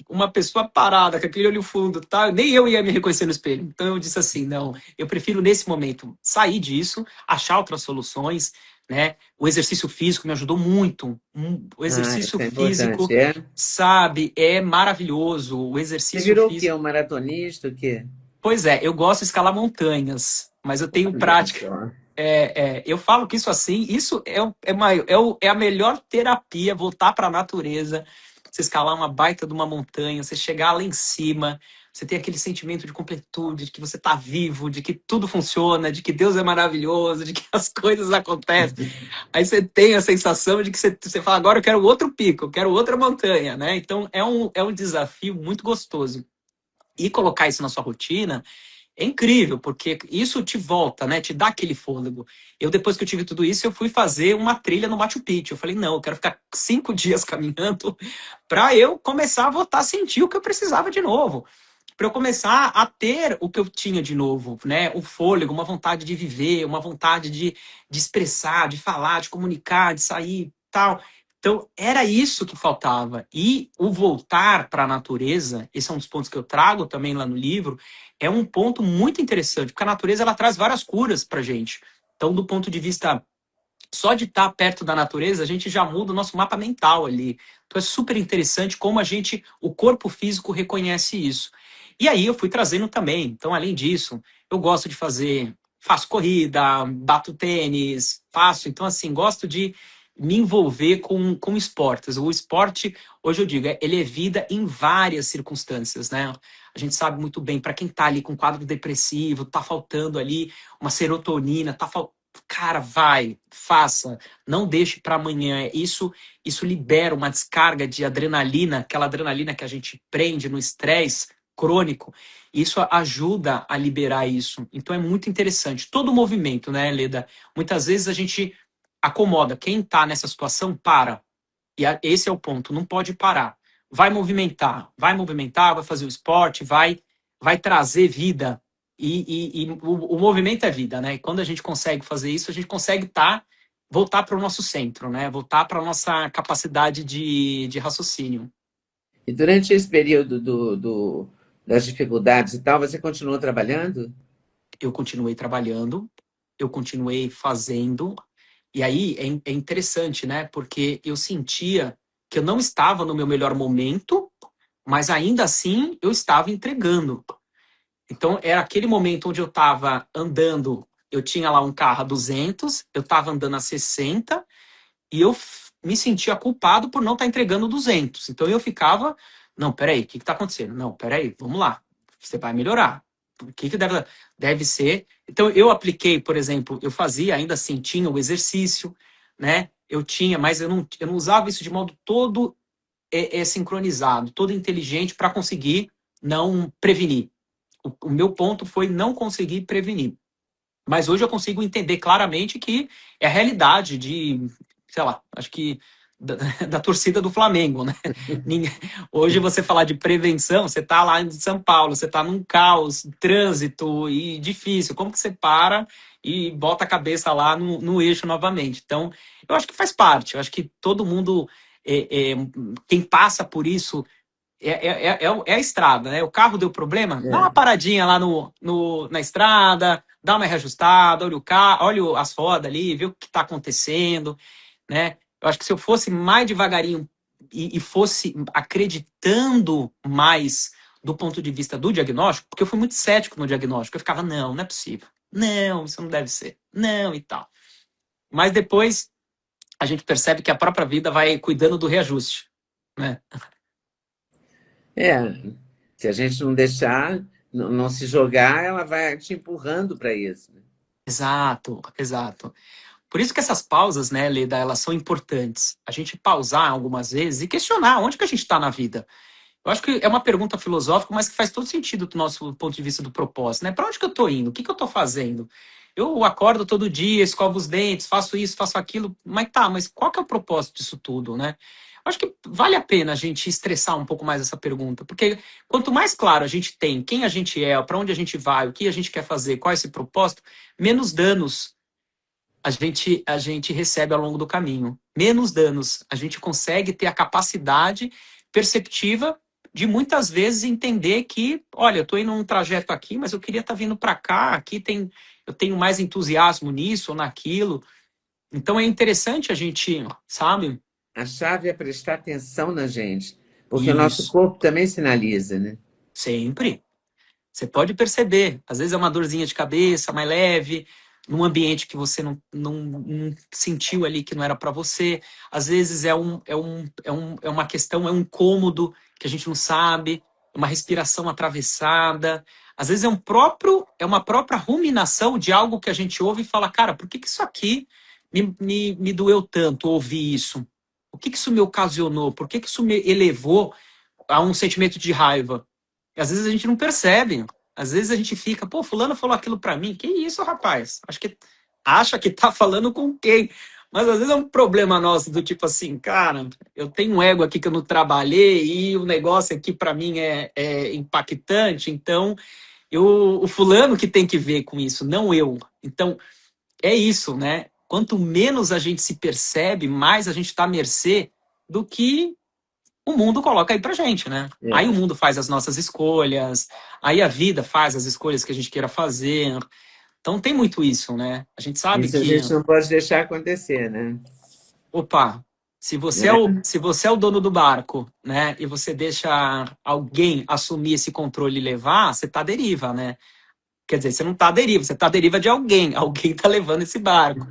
uma pessoa parada, com aquele olho fundo, tá? Nem eu ia me reconhecer no espelho. Então eu disse assim, não, eu prefiro nesse momento sair disso, achar outras soluções, né? O exercício físico me ajudou muito. O Ah, exercício isso é físico, importante, é? sabe, é maravilhoso. O Você exercício virou o quê? físico. Um maratonista, o quê? Pois é, eu gosto de escalar montanhas, mas eu tenho Olha prática. só. Eu falo que isso assim, isso é a melhor terapia, voltar para a natureza, você escalar uma baita de uma montanha, você chegar lá em cima, você ter aquele sentimento de completude, de que você está vivo, de que tudo funciona, de que Deus é maravilhoso, de que as coisas acontecem. Aí você tem a sensação de que você fala, agora eu quero outro pico, eu quero outra montanha, né? Então é um desafio muito gostoso. E colocar isso na sua rotina é incrível, porque isso te volta, né? Te dá aquele fôlego. Eu, depois que eu tive tudo isso, eu fui fazer uma trilha no Machu Picchu. Eu falei, não, eu quero ficar 5 dias caminhando para eu começar a voltar a sentir o que eu precisava de novo. Para eu começar a ter o que eu tinha de novo, né? O fôlego, uma vontade de viver, uma vontade de expressar, de falar, de comunicar, de sair, tal. Então, era isso que faltava. E o voltar para a natureza, esse é um dos pontos que eu trago também lá no livro, é um ponto muito interessante, porque a natureza ela traz várias curas para gente. Então, do ponto de vista só de estar perto da natureza, a gente já muda o nosso mapa mental ali. Então é super interessante como a gente, o corpo físico reconhece isso. E aí eu fui trazendo também. Então, além disso, eu gosto de fazer, faço corrida, bato tênis, faço. Então, assim, gosto de me envolver com esportes. O esporte, hoje eu digo, ele é vida em várias circunstâncias, né? A gente sabe muito bem, para quem tá ali com quadro depressivo, tá faltando ali uma serotonina, tá faltando. Cara, vai, faça, não deixe para amanhã. Isso libera uma descarga de adrenalina, aquela adrenalina que a gente prende no estresse crônico. Isso ajuda a liberar isso. Então é muito interessante. Todo o movimento, né, Leda? Muitas vezes a gente acomoda. Quem está nessa situação para. E esse é o ponto. Não pode parar. Vai movimentar, vai fazer o esporte, vai trazer vida e o movimento é vida, né? E quando a gente consegue fazer isso, a gente consegue voltar para o nosso centro, né? Voltar para a nossa capacidade de raciocínio. E durante esse período das dificuldades e tal, você continuou trabalhando? Eu continuei trabalhando, eu continuei fazendo, e aí é interessante, né? Porque eu sentia que eu não estava no meu melhor momento, mas ainda assim eu estava entregando. Então, era aquele momento onde eu estava andando, eu tinha lá um carro a 200, eu estava andando a 60 e eu me sentia culpado por não estar entregando 200. Então, eu ficava, não, peraí, o que está acontecendo? Não, peraí, vamos lá, você vai melhorar. O que deve ser? Então, eu apliquei, por exemplo, eu fazia, ainda assim, tinha o exercício, né? Eu tinha, mas eu não usava isso de modo todo sincronizado, todo inteligente para conseguir não prevenir. O meu ponto foi não conseguir prevenir. Mas hoje eu consigo entender claramente que é a realidade de, sei lá, acho que da torcida do Flamengo, né? Hoje você falar de prevenção, você tá lá em São Paulo, você tá num caos, trânsito e difícil. Como que você para e bota a cabeça lá no eixo novamente? Então, eu acho que faz parte. Eu acho que todo mundo, quem passa por isso é a estrada, né? O carro deu problema, dá uma É. paradinha lá na estrada, dá uma reajustada, olha o carro, olha as rodas ali, vê o que está acontecendo, né? Eu acho que se eu fosse mais devagarinho e fosse acreditando mais do ponto de vista do diagnóstico, porque eu fui muito cético no diagnóstico, eu ficava, não é possível, não, isso não deve ser, não e tal. Mas depois a gente percebe que a própria vida vai cuidando do reajuste, né? É, se a gente não deixar, não se jogar, ela vai te empurrando para isso, né? Exato, exato. Por isso que essas pausas, né, Leda, elas são importantes. A gente pausar algumas vezes e questionar onde que a gente está na vida. Eu acho que é uma pergunta filosófica, mas que faz todo sentido do nosso ponto de vista do propósito, né? Para onde que eu estou indo? O que que eu estou fazendo? Eu acordo todo dia, escovo os dentes, faço isso, faço aquilo, mas qual que é o propósito disso tudo, né? Eu acho que vale a pena a gente estressar um pouco mais essa pergunta, porque quanto mais claro a gente tem quem a gente é, para onde a gente vai, o que a gente quer fazer, qual é esse propósito, menos danos a gente recebe ao longo do caminho. Menos danos. A gente consegue ter a capacidade perceptiva de muitas vezes entender que, olha, eu estou indo num trajeto aqui, mas eu queria estar vindo para cá, eu tenho mais entusiasmo nisso ou naquilo. Então é interessante a gente, sabe? A chave é prestar atenção na gente, porque o nosso Isso, corpo também sinaliza, né? sempre. Você pode perceber, às vezes é uma dorzinha de cabeça mais leve, num ambiente que você não sentiu ali que não era para você. Às vezes é uma questão, é um incômodo que a gente não sabe, uma respiração atravessada. Às vezes é uma própria ruminação de algo que a gente ouve e fala, cara, por que que isso aqui me doeu tanto ouvir isso? O que que isso me ocasionou? Por que que isso me elevou a um sentimento de raiva? E às vezes a gente não percebe. Às vezes a gente fica, pô, fulano falou aquilo pra mim. Que isso, rapaz? Acho que acha que tá falando com quem? Mas às vezes é um problema nosso do tipo assim, cara, eu tenho um ego aqui que eu não trabalhei e o negócio aqui pra mim é impactante, então o fulano que tem que ver com isso, não eu. Então é isso, né? Quanto menos a gente se percebe, mais a gente está à mercê do que o mundo coloca aí pra gente, né? Aí o É. mundo faz as nossas escolhas, aí a vida faz as escolhas que a gente queira fazer. Então tem muito isso, né? A gente sabe Isso a que, gente não pode deixar acontecer, né? opa, se você é o dono do barco, né, e você deixa alguém assumir esse controle e levar, você tá à deriva, né? Quer dizer, você não tá à deriva, você tá à deriva de alguém, alguém tá levando esse barco.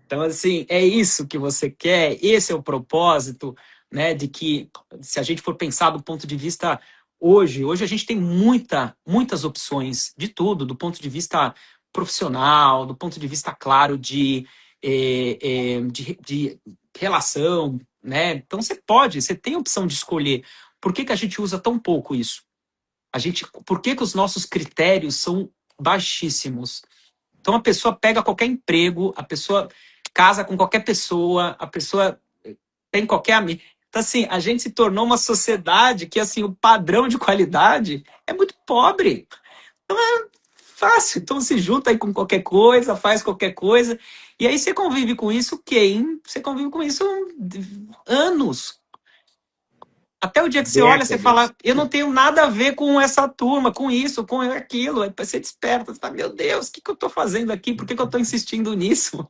Então, assim, é isso que você quer, esse é o propósito, né? De que, se a gente for pensar do ponto de vista hoje a gente tem muitas opções de tudo, do ponto de vista profissional, do ponto de vista, claro, de relação, né? Então, você tem a opção de escolher. Por que que a gente usa tão pouco isso? Por que que os nossos critérios são baixíssimos? Então a pessoa pega qualquer emprego, a pessoa casa com qualquer pessoa, a pessoa tem qualquer amigo. Então, assim, a gente se tornou uma sociedade que, assim, o padrão de qualidade é muito pobre. Então é fácil. Então se junta aí com qualquer coisa, faz qualquer coisa. E aí você convive com isso quem? Você convive com isso anos. Até o dia que você olha, você Décadas. fala, eu não tenho nada a ver com essa turma, com isso, com aquilo. Aí você desperta, você fala, meu Deus, o que que eu estou fazendo aqui? Por que que eu estou insistindo nisso?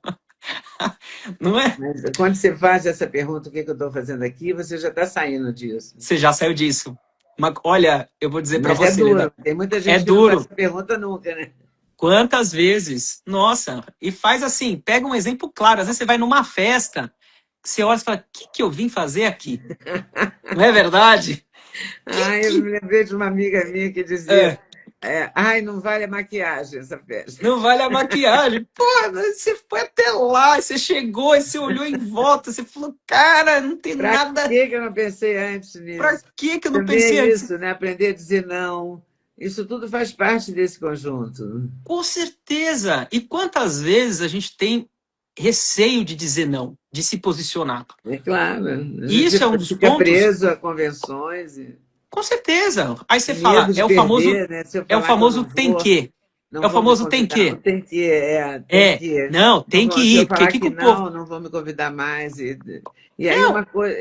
Não é? Mas quando você faz essa pergunta, o que que eu estou fazendo aqui, você já está saindo disso. Você já saiu disso. Mas, olha, eu vou dizer para Mas é você, Leda, duro. Tem muita é gente que não faz duro. essa pergunta nunca, né? Quantas vezes? Nossa, e faz assim, pega um exemplo claro. Às vezes você vai numa festa, você olha e fala, o que que eu vim fazer aqui? Não é verdade? Ai, eu me lembrei de uma amiga minha que dizia: É, ai, não vale a maquiagem essa festa. não vale a maquiagem. Pô, mas você foi até lá, você chegou, e você olhou em volta, você falou, cara, não tem Para nada. que eu não pensei antes Pra nisso? que eu não Também é pensei antes? isso, né? Aprender a dizer não. Isso tudo faz parte desse conjunto. Com certeza. E quantas vezes a gente tem receio de dizer não, de se posicionar? É claro, a E gente isso é um dos fica pontos. preso a convenções e Com certeza. Aí você fala, medo de perder, né? Se eu é o falar que eu famoso não tem vou, que. É não o vão me famoso tem convidar. que. Não tem que, tem É, que. não, Não tem que vão, se eu ir, porque o falar que que que o povo. não vão me convidar mais. E aí Não, uma coisa.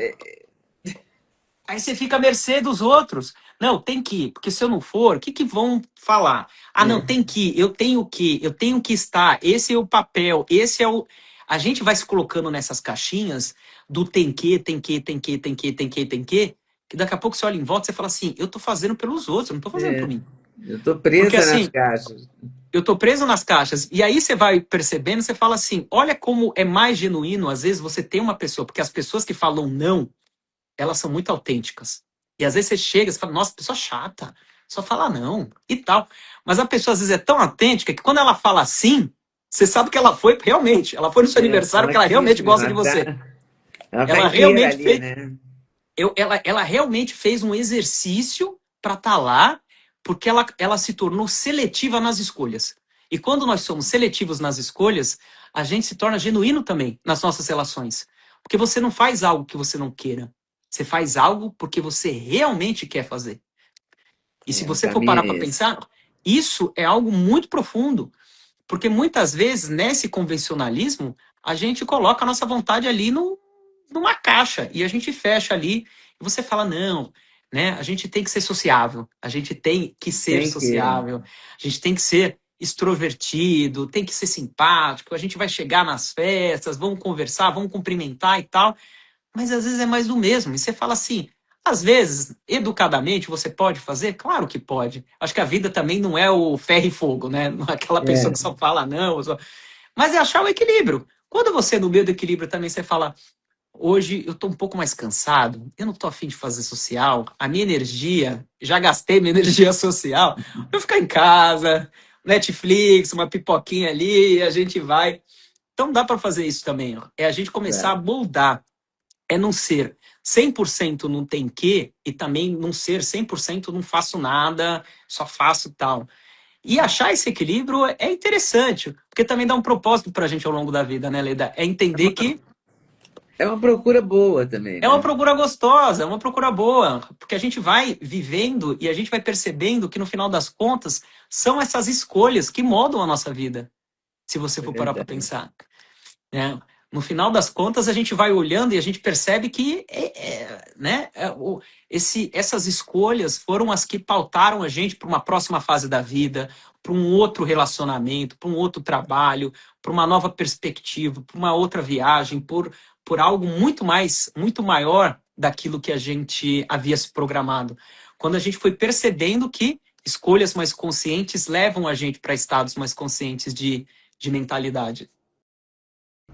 aí você fica à mercê dos outros. Não, tem que ir, porque se eu não for, o que que vão falar? Ah, não, É, tem que ir, eu tenho que estar, esse é o papel, esse é o. A gente vai se colocando nessas caixinhas do tem que, tem que, tem que, tem que, tem que, tem que daqui a pouco você olha em volta e você fala assim, eu tô fazendo pelos outros, eu não tô fazendo por é. mim. Eu estou Porque presa nas assim, caixas. eu tô preso nas caixas. E aí você vai percebendo, você fala assim, olha como é mais genuíno, às vezes você tem uma pessoa, porque as pessoas que falam não, elas são muito autênticas. E às vezes você chega e fala, nossa, pessoa chata, só fala não e tal. Mas a pessoa às vezes é tão autêntica que quando ela fala sim, Você sabe que ela foi realmente, ela foi no seu aniversário porque ela realmente gosta de você. Ela tá Ela inteira realmente ali, fez, né? ela realmente fez um exercício para estar lá, porque ela se tornou seletiva nas escolhas. E quando nós somos seletivos nas escolhas, a gente se torna genuíno também nas nossas relações. Porque você não faz algo que você não queira. Você faz algo porque você realmente quer fazer. E se O você for caminho parar é para esse. pensar, isso é algo muito profundo. Porque muitas vezes, nesse convencionalismo, a gente coloca a nossa vontade ali no, numa caixa e a gente fecha ali e você fala, não, né? A gente tem que ser sociável, a gente tem que ser Tem que. sociável, a gente tem que ser extrovertido, tem que ser simpático, a gente vai chegar nas festas, vamos conversar, vamos cumprimentar e tal, mas às vezes é mais do mesmo. E você fala assim, às vezes, educadamente, você pode fazer? Claro que pode. Acho que a vida também não é o ferro e fogo, né? Não é aquela pessoa É, que só fala não, mas é achar o equilíbrio. Quando você, no meio do equilíbrio, também você fala, hoje eu tô um pouco mais cansado, eu não tô afim de fazer social, a minha energia, já gastei minha energia social, eu ficar em casa, Netflix, uma pipoquinha ali, a gente vai. Então dá para fazer isso também, ó. É a gente começar a é. moldar, é não ser 100% não tem que e também não ser 100% não faço nada, só faço tal. E achar esse equilíbrio é interessante, porque também dá um propósito para a gente ao longo da vida, né, Leda? É É entender uma, que é uma procura boa também, é uma né? procura gostosa, é uma procura boa, porque a gente vai vivendo e a gente vai percebendo que no final das contas são essas escolhas que moldam a nossa vida, se você É for parar para verdade. pensar, né? No final das contas, a gente vai olhando e a gente percebe que né, essas escolhas foram as que pautaram a gente para uma próxima fase da vida, para um outro relacionamento, para um outro trabalho, para uma nova perspectiva, para uma outra viagem, por algo muito maior daquilo que a gente havia se programado. Quando a gente foi percebendo que escolhas mais conscientes levam a gente para estados mais conscientes de mentalidade.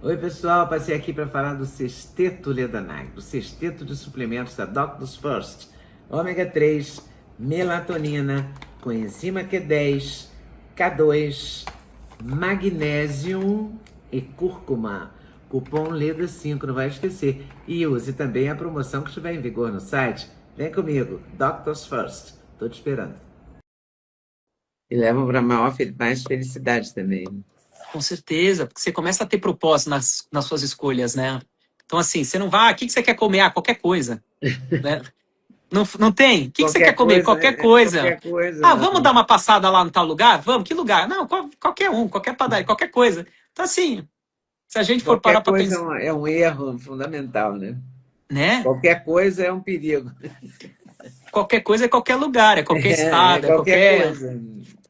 Oi, pessoal, passei aqui para falar do Sexteto Ledanag, do Sexteto de Suplementos da Doctors First. Ômega 3, melatonina, coenzima Q10, K2, magnésio e cúrcuma. Cupom LEDA5, não vai esquecer. E use também a promoção que estiver em vigor no site. Vem comigo, Doctors First. Tô te esperando. E levam para mais felicidade também. Com certeza, porque você começa a ter propósito nas suas escolhas, né? Então, assim, você não vai, o que você quer comer? Ah, qualquer coisa, né? Não, não tem? O que você quer Qualquer comer? coisa, Qualquer coisa. qualquer coisa. Ah, vamos dar uma passada lá no tal lugar? Vamos, que lugar? Não, qualquer um, qualquer padaria, qualquer coisa. Então, assim, se a gente for parar Qualquer para coisa pensar, é um erro fundamental, né? né? Qualquer coisa é um perigo. Qualquer coisa é qualquer lugar, é qualquer É estado, é qualquer qualquer, coisa.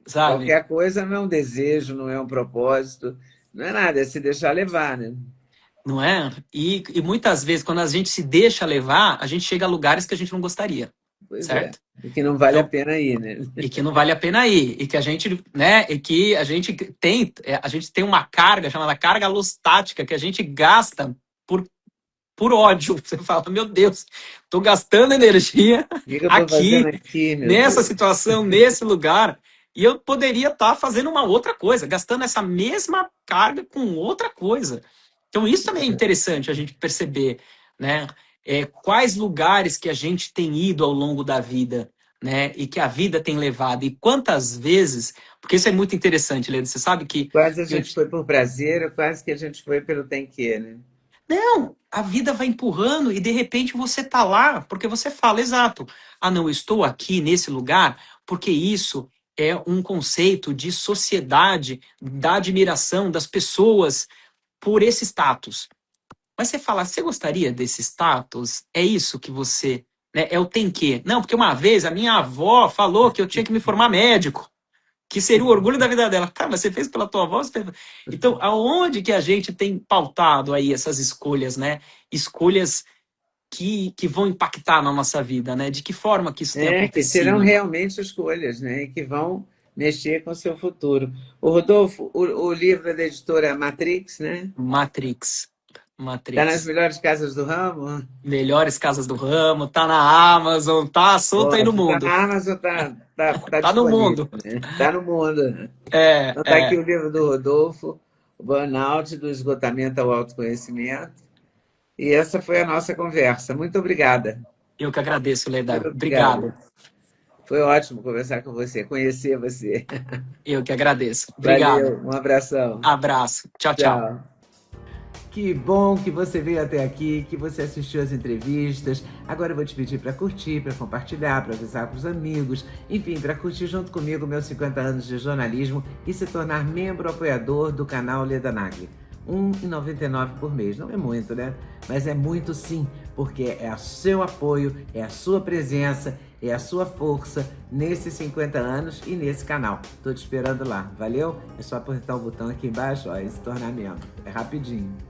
sabe? Qualquer coisa não é um desejo, não é um propósito, não é nada, é se deixar levar, né? Não é? E muitas vezes, quando a gente se deixa levar, a gente chega a lugares que a gente não gostaria, Pois é. certo? E que não vale a Então, pena ir, né? e que não vale a pena ir, e que a gente, né, e que a gente tem uma carga chamada carga alostática que a gente gasta por, por ódio. Você fala, meu Deus, estou gastando energia O que eu estou fazendo aqui, aqui, meu nessa Deus? situação, nesse lugar, e eu poderia estar fazendo uma outra coisa, gastando essa mesma carga com outra coisa. Então, isso também é interessante a gente perceber, né? Quais lugares que a gente tem ido ao longo da vida, né? E que a vida tem levado. E quantas vezes, porque isso é muito interessante, Leandro, você sabe que Quase a eu, gente foi por prazer, quase que a gente foi pelo tem que, né? não, a vida vai empurrando e de repente você tá lá porque você fala, exato. Ah, não, eu estou aqui nesse lugar porque isso é um conceito de sociedade, da admiração das pessoas por esse status. Mas você fala, você gostaria desse status? É isso que você, né, é o tem que. Não, porque uma vez a minha avó falou que eu tinha que me formar médico, que seria o orgulho da vida dela. Tá, mas você fez pela tua avó? Então, aonde que a gente tem pautado aí essas escolhas, né? Escolhas que vão impactar na nossa vida, né? De que forma que isso tem É, que serão acontecido? realmente escolhas, né? E que vão mexer com o seu futuro. O Rodolfo, o livro da editora Matrix, né? Matrix. Está nas Matrix. melhores casas do ramo. Melhores casas do ramo, tá na Amazon, tá solto aí no Pô, se está mundo. na Amazon, tá Tá no disponível, mundo. né? Está no mundo. É, Então tá aqui é. o livro do Rodolfo, o burnout, do esgotamento ao autoconhecimento. E essa foi a nossa conversa. Muito obrigada. Eu que agradeço, Muito Leda. obrigada. Obrigado. Foi ótimo conversar com você, conhecer você. Eu que agradeço. Obrigado. Valeu, um abração. Abraço. Tchau, tchau. Tchau. Que bom que você veio até aqui, que você assistiu as entrevistas. Agora eu vou te pedir para curtir, para compartilhar, para avisar para os amigos, enfim, para curtir junto comigo meus 50 anos de jornalismo e se tornar membro apoiador do canal Leda Nagli. R$ 1,99 por mês. Não é muito, né? Mas é muito sim, porque é o seu apoio, é a sua presença, é a sua força nesses 50 anos e nesse canal. Tô te esperando lá, valeu? É só apertar o botão aqui embaixo, ó, e se tornar membro. É rapidinho.